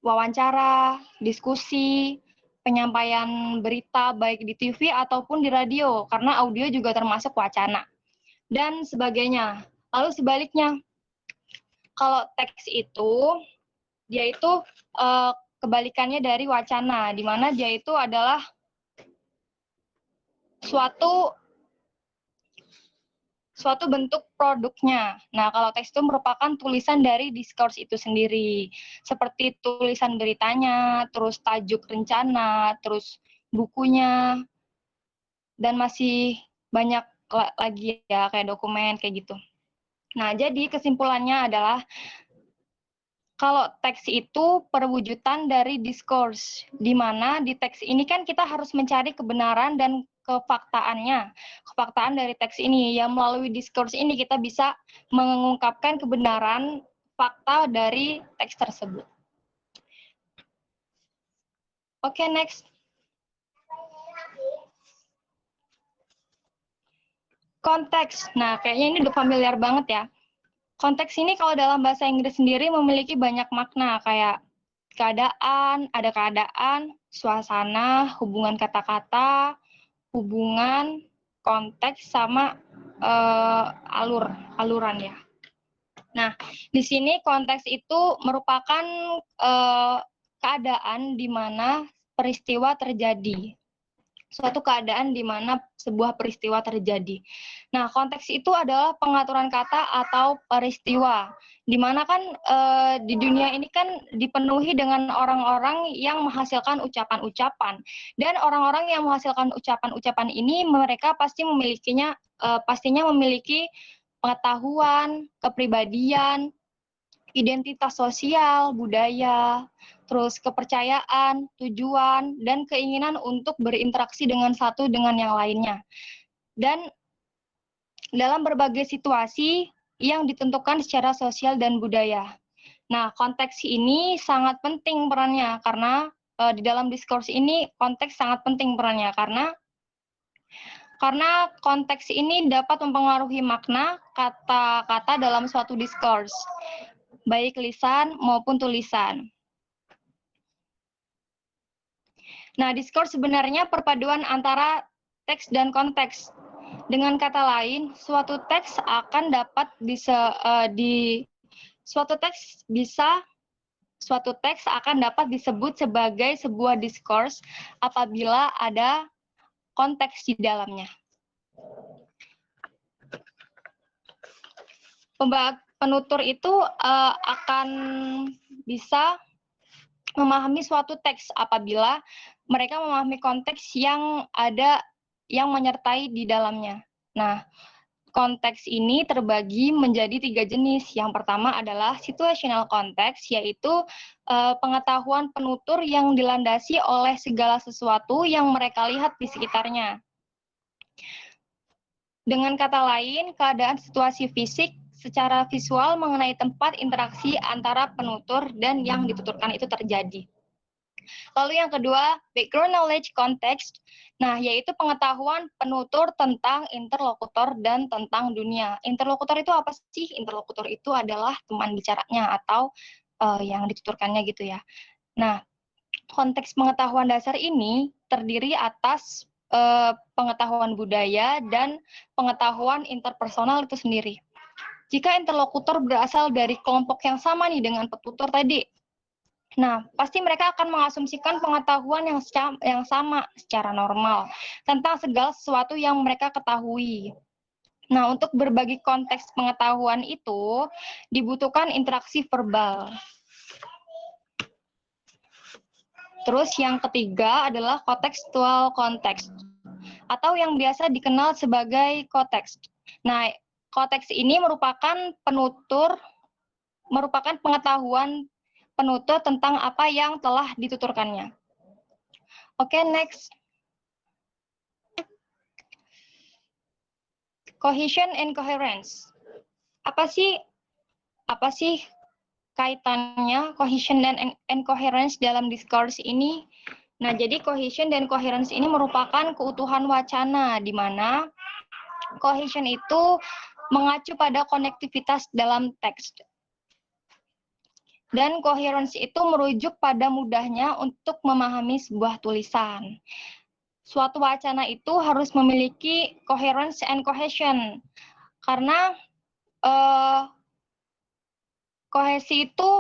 wawancara, diskusi, penyampaian berita baik di TV ataupun di radio, karena audio juga termasuk wacana, dan sebagainya. Lalu sebaliknya, kalau teks itu, dia itu kebalikannya dari wacana, di mana dia itu adalah suatu bentuk produknya. Nah, kalau teks itu merupakan tulisan dari discourse itu sendiri, seperti tulisan beritanya, terus tajuk rencana, terus bukunya, dan masih banyak lagi ya, kayak dokumen, kayak gitu. Nah, jadi kesimpulannya adalah kalau teks itu perwujudan dari discourse, di mana di teks ini kan kita harus mencari kebenaran dan kefaktaan dari teks ini. Yang melalui discourse ini kita bisa mengungkapkan kebenaran fakta dari teks tersebut. Oke, next. Konteks. Nah, kayaknya ini udah familiar banget ya. Konteks ini kalau dalam bahasa Inggris sendiri memiliki banyak makna, kayak keadaan, suasana, hubungan kata-kata, hubungan, konteks, sama aluran ya. Nah, di sini konteks itu merupakan keadaan di mana peristiwa terjadi. Suatu keadaan di mana sebuah peristiwa terjadi. Nah, konteks itu adalah pengaturan kata atau peristiwa, di mana kan di dunia ini kan dipenuhi dengan orang-orang yang menghasilkan ucapan-ucapan, dan orang-orang yang menghasilkan ucapan-ucapan ini mereka pastinya memiliki pengetahuan, kepribadian, identitas sosial, budaya, terus kepercayaan, tujuan, dan keinginan untuk berinteraksi dengan satu dengan yang lainnya. Dan dalam berbagai situasi yang ditentukan secara sosial dan budaya. Nah, konteks ini sangat penting perannya, karena di dalam discourse ini konteks sangat penting perannya, karena konteks ini dapat mempengaruhi makna kata-kata dalam suatu discourse, baik lisan maupun tulisan. Nah, discourse sebenarnya perpaduan antara teks dan konteks. Dengan kata lain, suatu teks akan dapat disebut sebagai sebuah discourse apabila ada konteks di dalamnya. Penutur itu akan bisa memahami suatu teks apabila mereka memahami konteks yang menyertai di dalamnya. Nah, konteks ini terbagi menjadi 3 jenis. Yang pertama adalah situational context, yaitu pengetahuan penutur yang dilandasi oleh segala sesuatu yang mereka lihat di sekitarnya. Dengan kata lain, keadaan situasi fisik secara visual mengenai tempat interaksi antara penutur dan yang dituturkan itu terjadi. Lalu yang kedua, background knowledge context. Nah, yaitu pengetahuan penutur tentang interlokutor dan tentang dunia. Interlokutor itu apa sih? Interlokutor itu adalah teman bicaranya atau yang dituturkannya gitu ya. Nah, konteks pengetahuan dasar ini terdiri atas pengetahuan budaya dan pengetahuan interpersonal itu sendiri. Jika interlokutor berasal dari kelompok yang sama nih dengan petutur tadi, nah, pasti mereka akan mengasumsikan pengetahuan yang sama secara normal tentang segala sesuatu yang mereka ketahui. Nah, untuk berbagi konteks pengetahuan itu dibutuhkan interaksi verbal. Terus yang ketiga adalah contextual context atau yang biasa dikenal sebagai konteks. Nah, konteks ini merupakan pengetahuan penutur tentang apa yang telah dituturkannya. Oke, next. Cohesion and coherence. Apa sih kaitannya cohesion dan coherence dalam discourse ini? Nah, jadi cohesion dan coherence ini merupakan keutuhan wacana di mana cohesion itu mengacu pada konektivitas dalam teks. Dan coherence itu merujuk pada mudahnya untuk memahami sebuah tulisan. Suatu wacana itu harus memiliki coherence and cohesion. Karena kohesi itu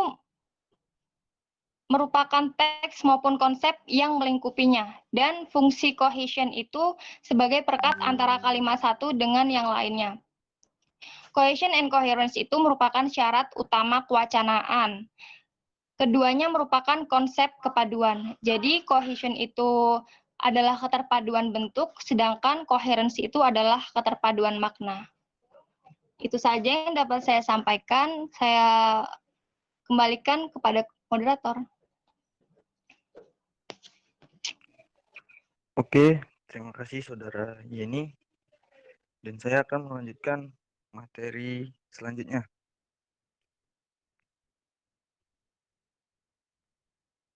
merupakan teks maupun konsep yang melingkupinya. Dan fungsi cohesion itu sebagai perekat antara kalimat satu dengan yang lainnya. Cohesion and coherence itu merupakan syarat utama kewacanaan. Keduanya merupakan konsep kepaduan. Jadi cohesion itu adalah keterpaduan bentuk, sedangkan coherence itu adalah keterpaduan makna. Itu saja yang dapat saya sampaikan. Saya kembalikan kepada moderator. Oke, terima kasih Saudara Yeni. Dan saya akan melanjutkan materi selanjutnya.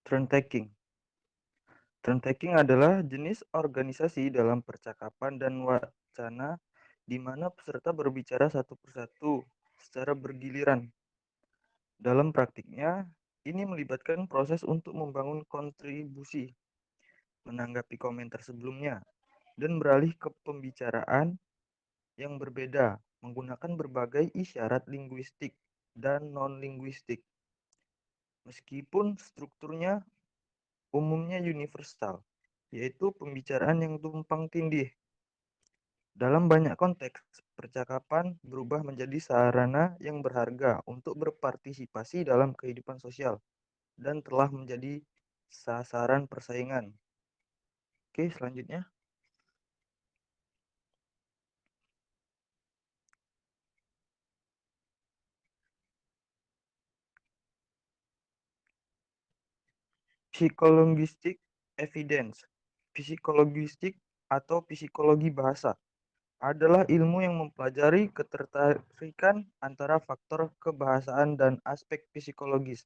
Turn taking. Turn taking adalah jenis organisasi dalam percakapan dan wacana di mana peserta berbicara satu persatu secara bergiliran. Dalam praktiknya, ini melibatkan proses untuk membangun kontribusi, menanggapi komentar sebelumnya, dan beralih ke pembicaraan yang berbeda menggunakan berbagai isyarat linguistik dan non-linguistik. Meskipun strukturnya umumnya universal, yaitu pembicaraan yang tumpang tindih. Dalam banyak konteks, percakapan berubah menjadi sarana yang berharga untuk berpartisipasi dalam kehidupan sosial dan telah menjadi sasaran persaingan. Oke, selanjutnya. Psikolinguistik evidence. Psikologistik atau psikologi bahasa adalah ilmu yang mempelajari ketertarikan antara faktor kebahasaan dan aspek psikologis.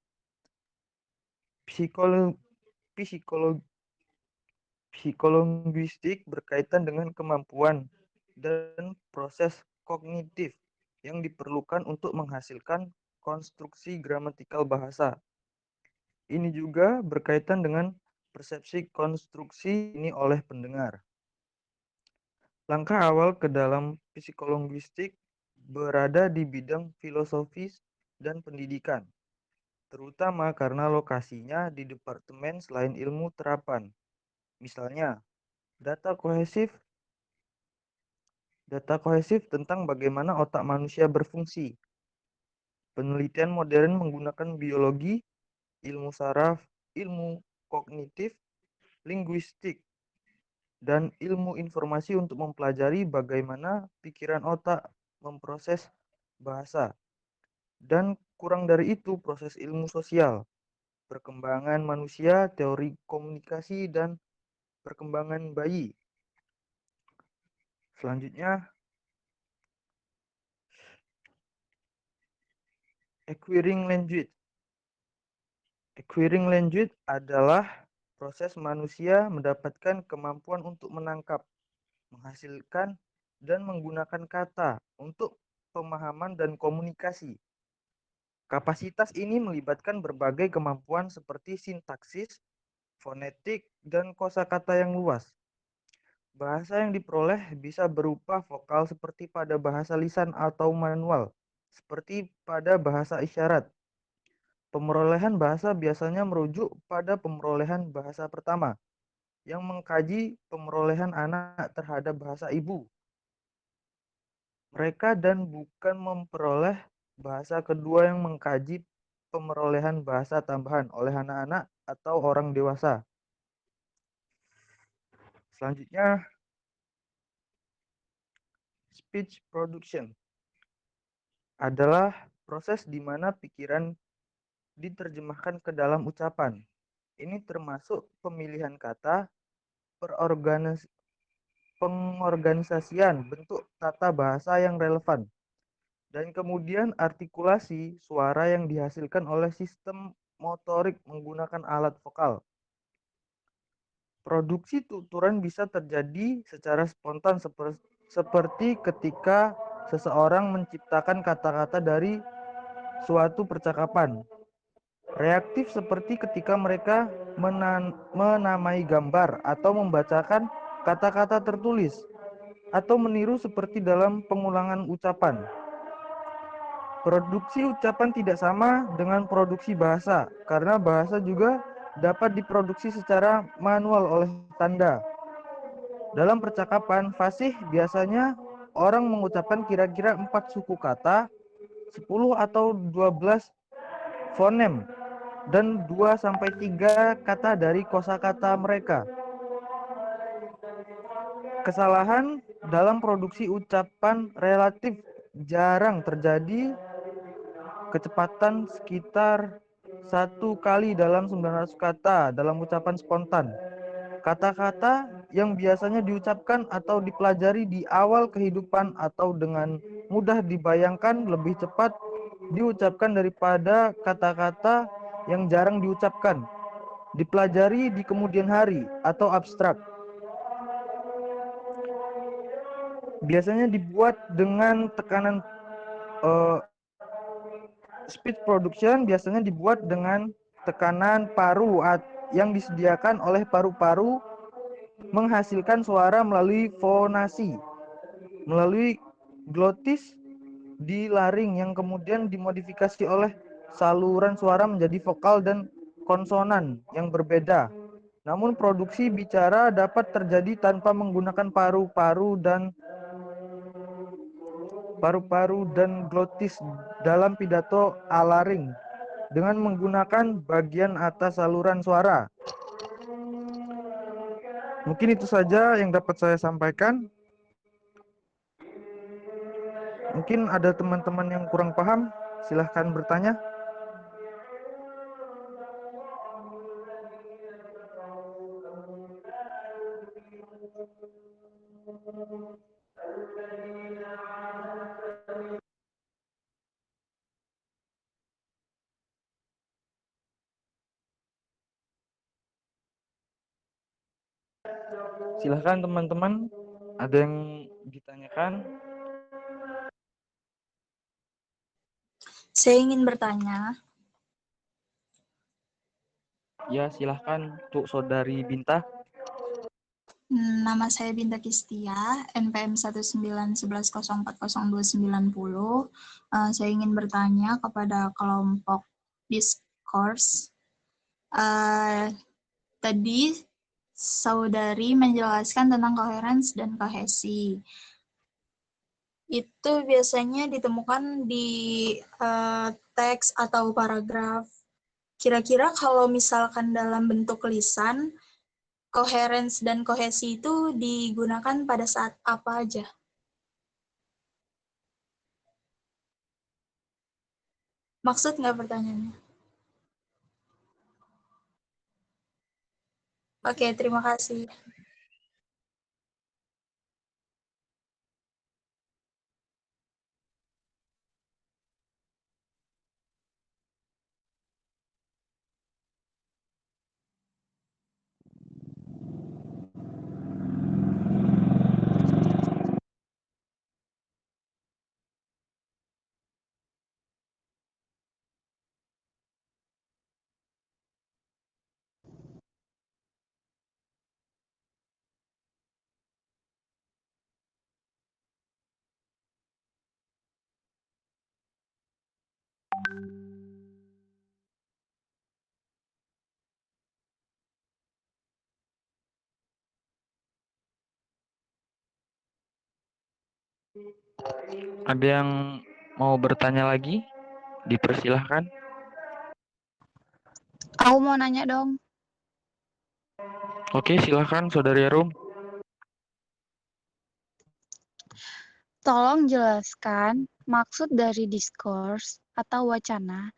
Psikolinguistik berkaitan dengan kemampuan dan proses kognitif yang diperlukan untuk menghasilkan konstruksi gramatikal bahasa. Ini juga berkaitan dengan persepsi konstruksi ini oleh pendengar. Langkah awal ke dalam psikolinguistik berada di bidang filosofis dan pendidikan, terutama karena lokasinya di departemen selain ilmu terapan. Misalnya, data kohesif tentang bagaimana otak manusia berfungsi. Penelitian modern menggunakan biologi, ilmu saraf, ilmu kognitif, linguistik, dan ilmu informasi untuk mempelajari bagaimana pikiran otak memproses bahasa. Dan kurang dari itu proses ilmu sosial, perkembangan manusia, teori komunikasi, dan perkembangan bayi. Selanjutnya, Acquiring language. Acquiring language adalah proses manusia mendapatkan kemampuan untuk menangkap, menghasilkan, dan menggunakan kata untuk pemahaman dan komunikasi. Kapasitas ini melibatkan berbagai kemampuan seperti sintaksis, fonetik, dan kosakata yang luas. Bahasa yang diperoleh bisa berupa vokal seperti pada bahasa lisan atau manual, seperti pada bahasa isyarat. Pemerolehan bahasa biasanya merujuk pada pemerolehan bahasa pertama, yang mengkaji pemerolehan anak terhadap bahasa ibu. Mereka dan bukan memperoleh bahasa kedua yang mengkaji pemerolehan bahasa tambahan oleh anak-anak atau orang dewasa. Selanjutnya, speech production adalah proses di mana pikiran diterjemahkan ke dalam ucapan. Ini termasuk pemilihan kata, pengorganisasian bentuk tata bahasa yang relevan, dan kemudian artikulasi suara yang dihasilkan oleh sistem motorik menggunakan alat vokal. Produksi tuturan bisa terjadi secara spontan seperti ketika seseorang menciptakan kata-kata dari suatu percakapan. Reaktif seperti ketika mereka menamai gambar atau membacakan kata-kata tertulis, atau meniru seperti dalam pengulangan ucapan. Produksi ucapan tidak sama dengan produksi bahasa, karena bahasa juga dapat diproduksi secara manual oleh tanda. Dalam percakapan fasih biasanya orang mengucapkan kira-kira 4 suku kata, 10 atau 12 fonem, dan 2-3 kata dari kosakata mereka. Kesalahan dalam produksi ucapan relatif jarang terjadi, kecepatan sekitar 1 kali dalam 900 kata dalam ucapan spontan. Kata-kata yang biasanya diucapkan atau dipelajari di awal kehidupan atau dengan mudah dibayangkan lebih cepat diucapkan daripada kata-kata yang jarang diucapkan, dipelajari di kemudian hari atau abstrak. Biasanya dibuat dengan tekanan speech production biasanya dibuat dengan tekanan paru yang disediakan oleh paru-paru menghasilkan suara melalui fonasi, melalui glotis di laring yang kemudian dimodifikasi oleh saluran suara menjadi vokal dan konsonan yang berbeda. Namun produksi bicara dapat terjadi tanpa menggunakan paru-paru dan glotis dalam pidato alaring dengan menggunakan bagian atas saluran suara. Mungkin itu saja yang dapat saya sampaikan. Mungkin ada teman-teman yang kurang paham, silahkan bertanya. Silahkan teman-teman, ada yang ditanyakan? Saya ingin bertanya. Ya, silahkan untuk Saudari Binta. Nama saya Binta Kistia, NPM 19110404290. Saya ingin bertanya kepada kelompok diskurs. Tadi Saudari menjelaskan tentang coherence dan kohesi. Itu biasanya ditemukan di teks atau paragraf. Kira-kira kalau misalkan dalam bentuk lisan, coherence dan kohesi itu digunakan pada saat apa aja? Maksud nggak pertanyaannya? Oke, terima kasih. Ada yang mau bertanya lagi? Dipersilahkan. Aku mau nanya dong. Oke, silahkan Saudari Arum. Tolong jelaskan maksud dari diskurs atau wacana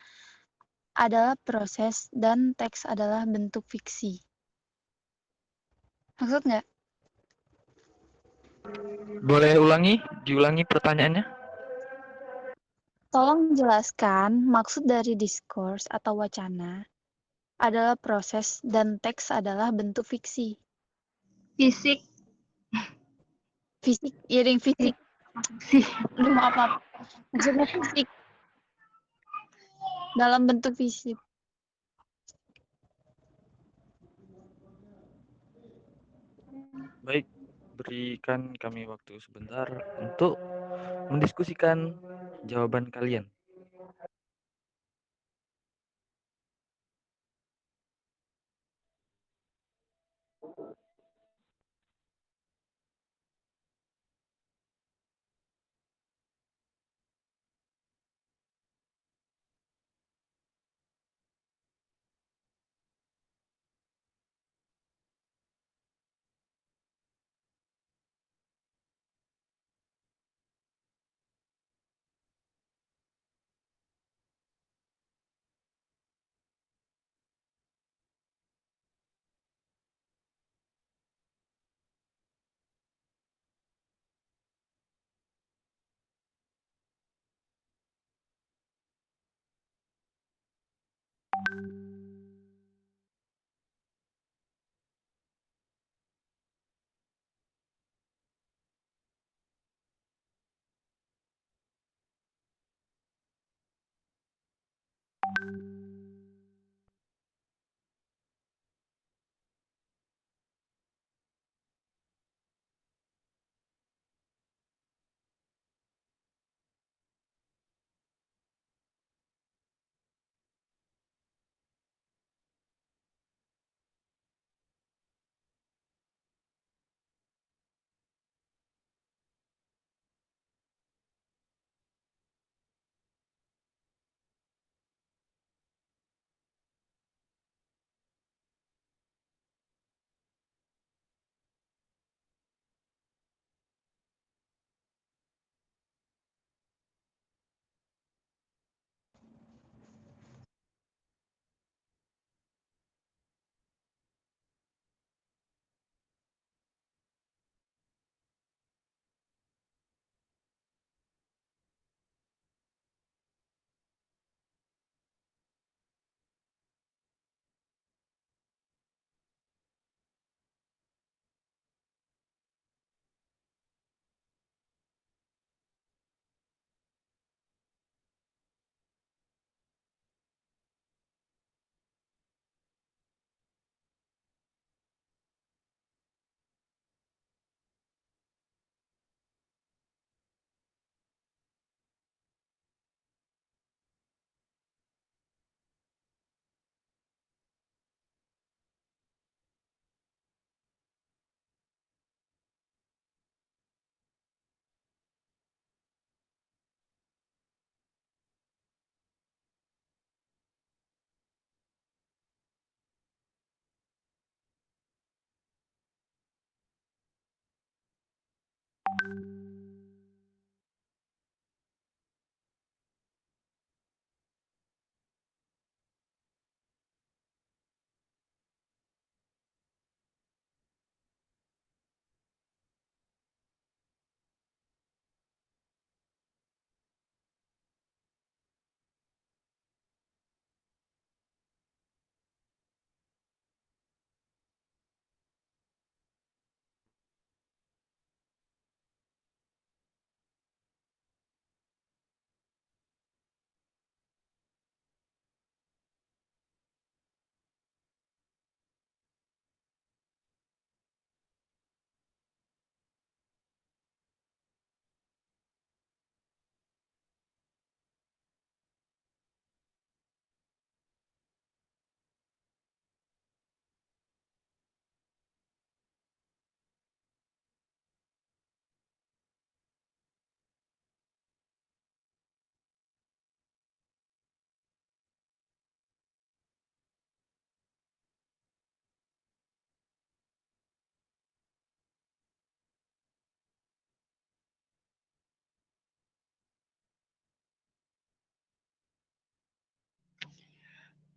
adalah proses dan teks adalah bentuk fiksi. Maksud nggak? Boleh diulangi pertanyaannya? Tolong jelaskan maksud dari diskurs atau wacana adalah proses dan teks adalah bentuk fiksi. Fisik. Fisik, iring fisik. Aduh, maaf. Maksudnya fisik. Dalam bentuk fisik. Baik, berikan kami waktu sebentar untuk mendiskusikan jawaban kalian.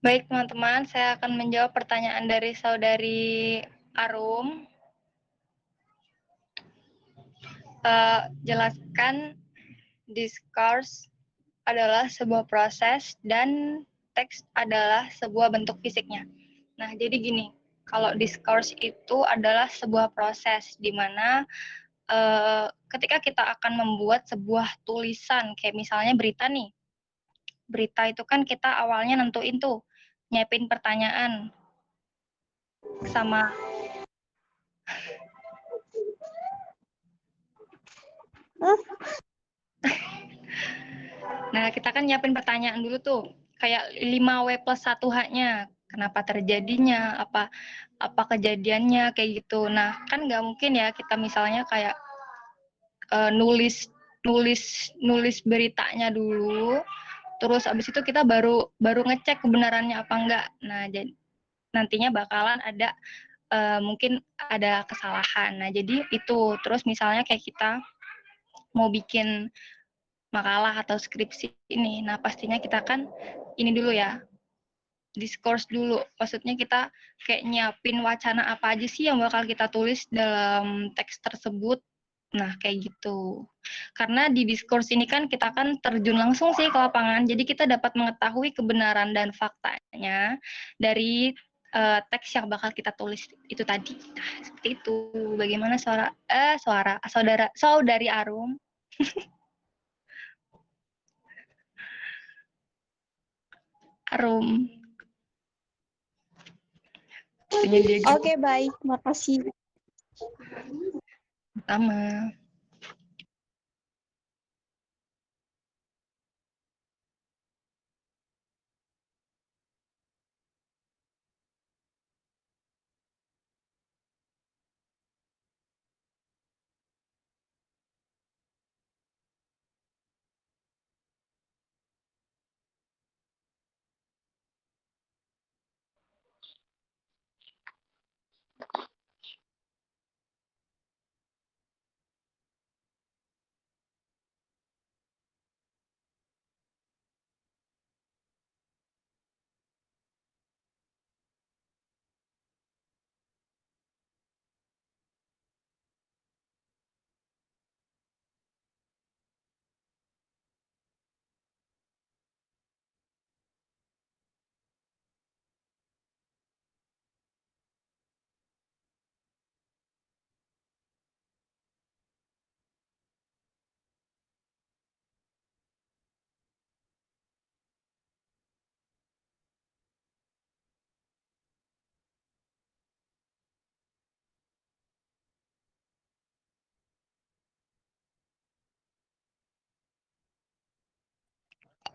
Baik teman-teman, saya akan menjawab pertanyaan dari saudari Arum. Jelaskan discourse adalah sebuah proses dan teks adalah sebuah bentuk fisiknya. Nah, jadi gini, kalau discourse itu adalah sebuah proses di mana ketika kita akan membuat sebuah tulisan, kayak misalnya berita nih. Berita itu kan kita awalnya nentuin tuh, nyiapin pertanyaan sama Nah, kita kan nyiapin pertanyaan dulu tuh, kayak 5W plus 1H-nya. Kenapa terjadinya, apa kejadiannya, kayak gitu. Nah, kan nggak mungkin ya kita misalnya kayak nulis beritanya dulu, terus abis itu kita baru ngecek kebenarannya apa enggak. Nah, jadi nantinya bakalan ada mungkin ada kesalahan. Nah, jadi itu. Terus misalnya kayak kita mau bikin makalah atau skripsi ini. Nah, pastinya kita kan ini dulu ya, discourse dulu. Maksudnya kita kayak nyiapin wacana apa aja sih yang bakal kita tulis dalam teks tersebut. Nah, kayak gitu. Karena di discourse ini kan kita kan terjun langsung sih ke lapangan, jadi kita dapat mengetahui kebenaran dan faktanya dari teks yang bakal kita tulis itu tadi. Nah, seperti itu. Bagaimana saudari Arum? Arum. Oke, baik. Makasih. Sama.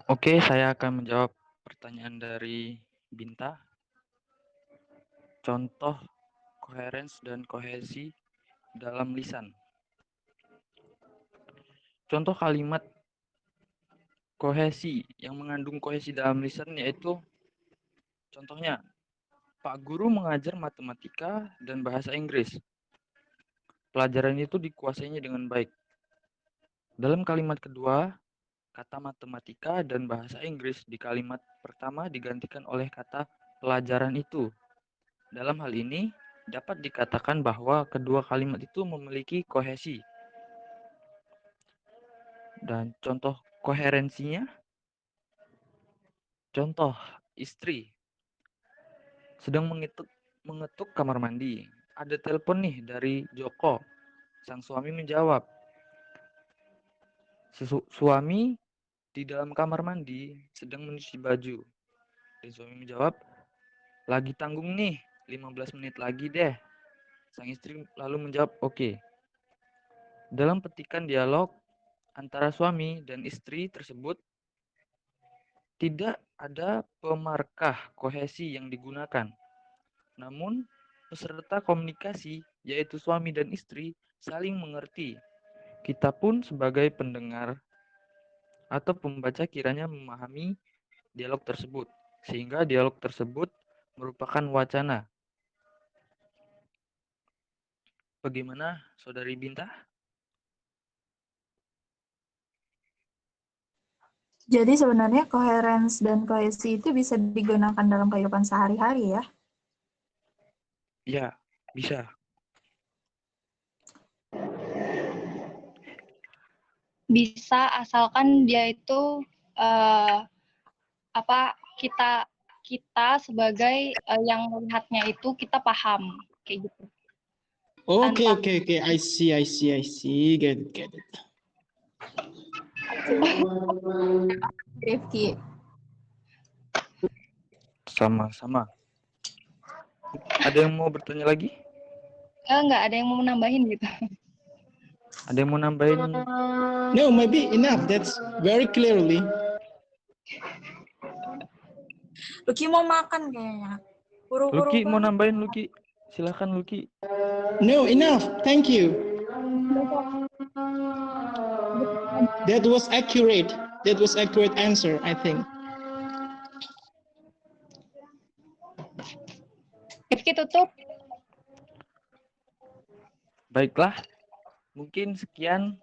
Oke, saya akan menjawab pertanyaan dari Binta. Contoh coherence dan kohesi dalam lisan. Contoh kalimat kohesi yang mengandung kohesi dalam lisan yaitu contohnya Pak Guru mengajar matematika dan bahasa Inggris. Pelajaran itu dikuasainya dengan baik. Dalam kalimat kedua, kata matematika dan bahasa Inggris di kalimat pertama digantikan oleh kata pelajaran itu. Dalam hal ini, dapat dikatakan bahwa kedua kalimat itu memiliki kohesi. Dan contoh koherensinya, contoh istri sedang mengetuk kamar mandi. Ada telepon nih dari Joko. Sang suami menjawab. Suami di dalam kamar mandi sedang mencuci baju. Dan suami menjawab, lagi tanggung nih, 15 menit lagi deh. Sang istri lalu menjawab, oke. Dalam petikan dialog antara suami dan istri tersebut, tidak ada pemarkah kohesi yang digunakan. Namun, peserta komunikasi, yaitu suami dan istri, saling mengerti. Kita pun sebagai pendengar atau pembaca kiranya memahami dialog tersebut, sehingga dialog tersebut merupakan wacana. Bagaimana, Saudari Binta? Jadi sebenarnya coherence dan kohesi itu bisa digunakan dalam kehidupan sehari-hari ya? Ya, bisa. Bisa asalkan dia itu kita sebagai yang melihatnya itu kita paham kayak gitu. Okay, Tanpa- okay, okay. I see. Get it. Rifki. Sama-sama. Ada yang mau bertanya lagi? Nggak ada yang mau nambahin gitu. Ada yang mau nambahin? No, maybe enough. That's very clearly. Lucky mau makan kayaknya. Buru-buru Lucky mau banget. nambahin, Lucky. Silakan Lucky. No, enough. Thank you. That was accurate. That was accurate answer, I think. Rifki tutup. Baiklah, mungkin sekian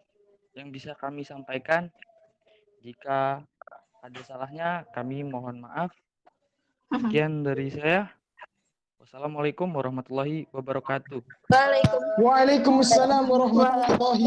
yang bisa kami sampaikan. Jika ada salahnya, kami mohon maaf. Sekian dari saya. Wassalamualaikum warahmatullahi wabarakatuh. Waalaikumsalam. Waalaikumsalam warahmatullahi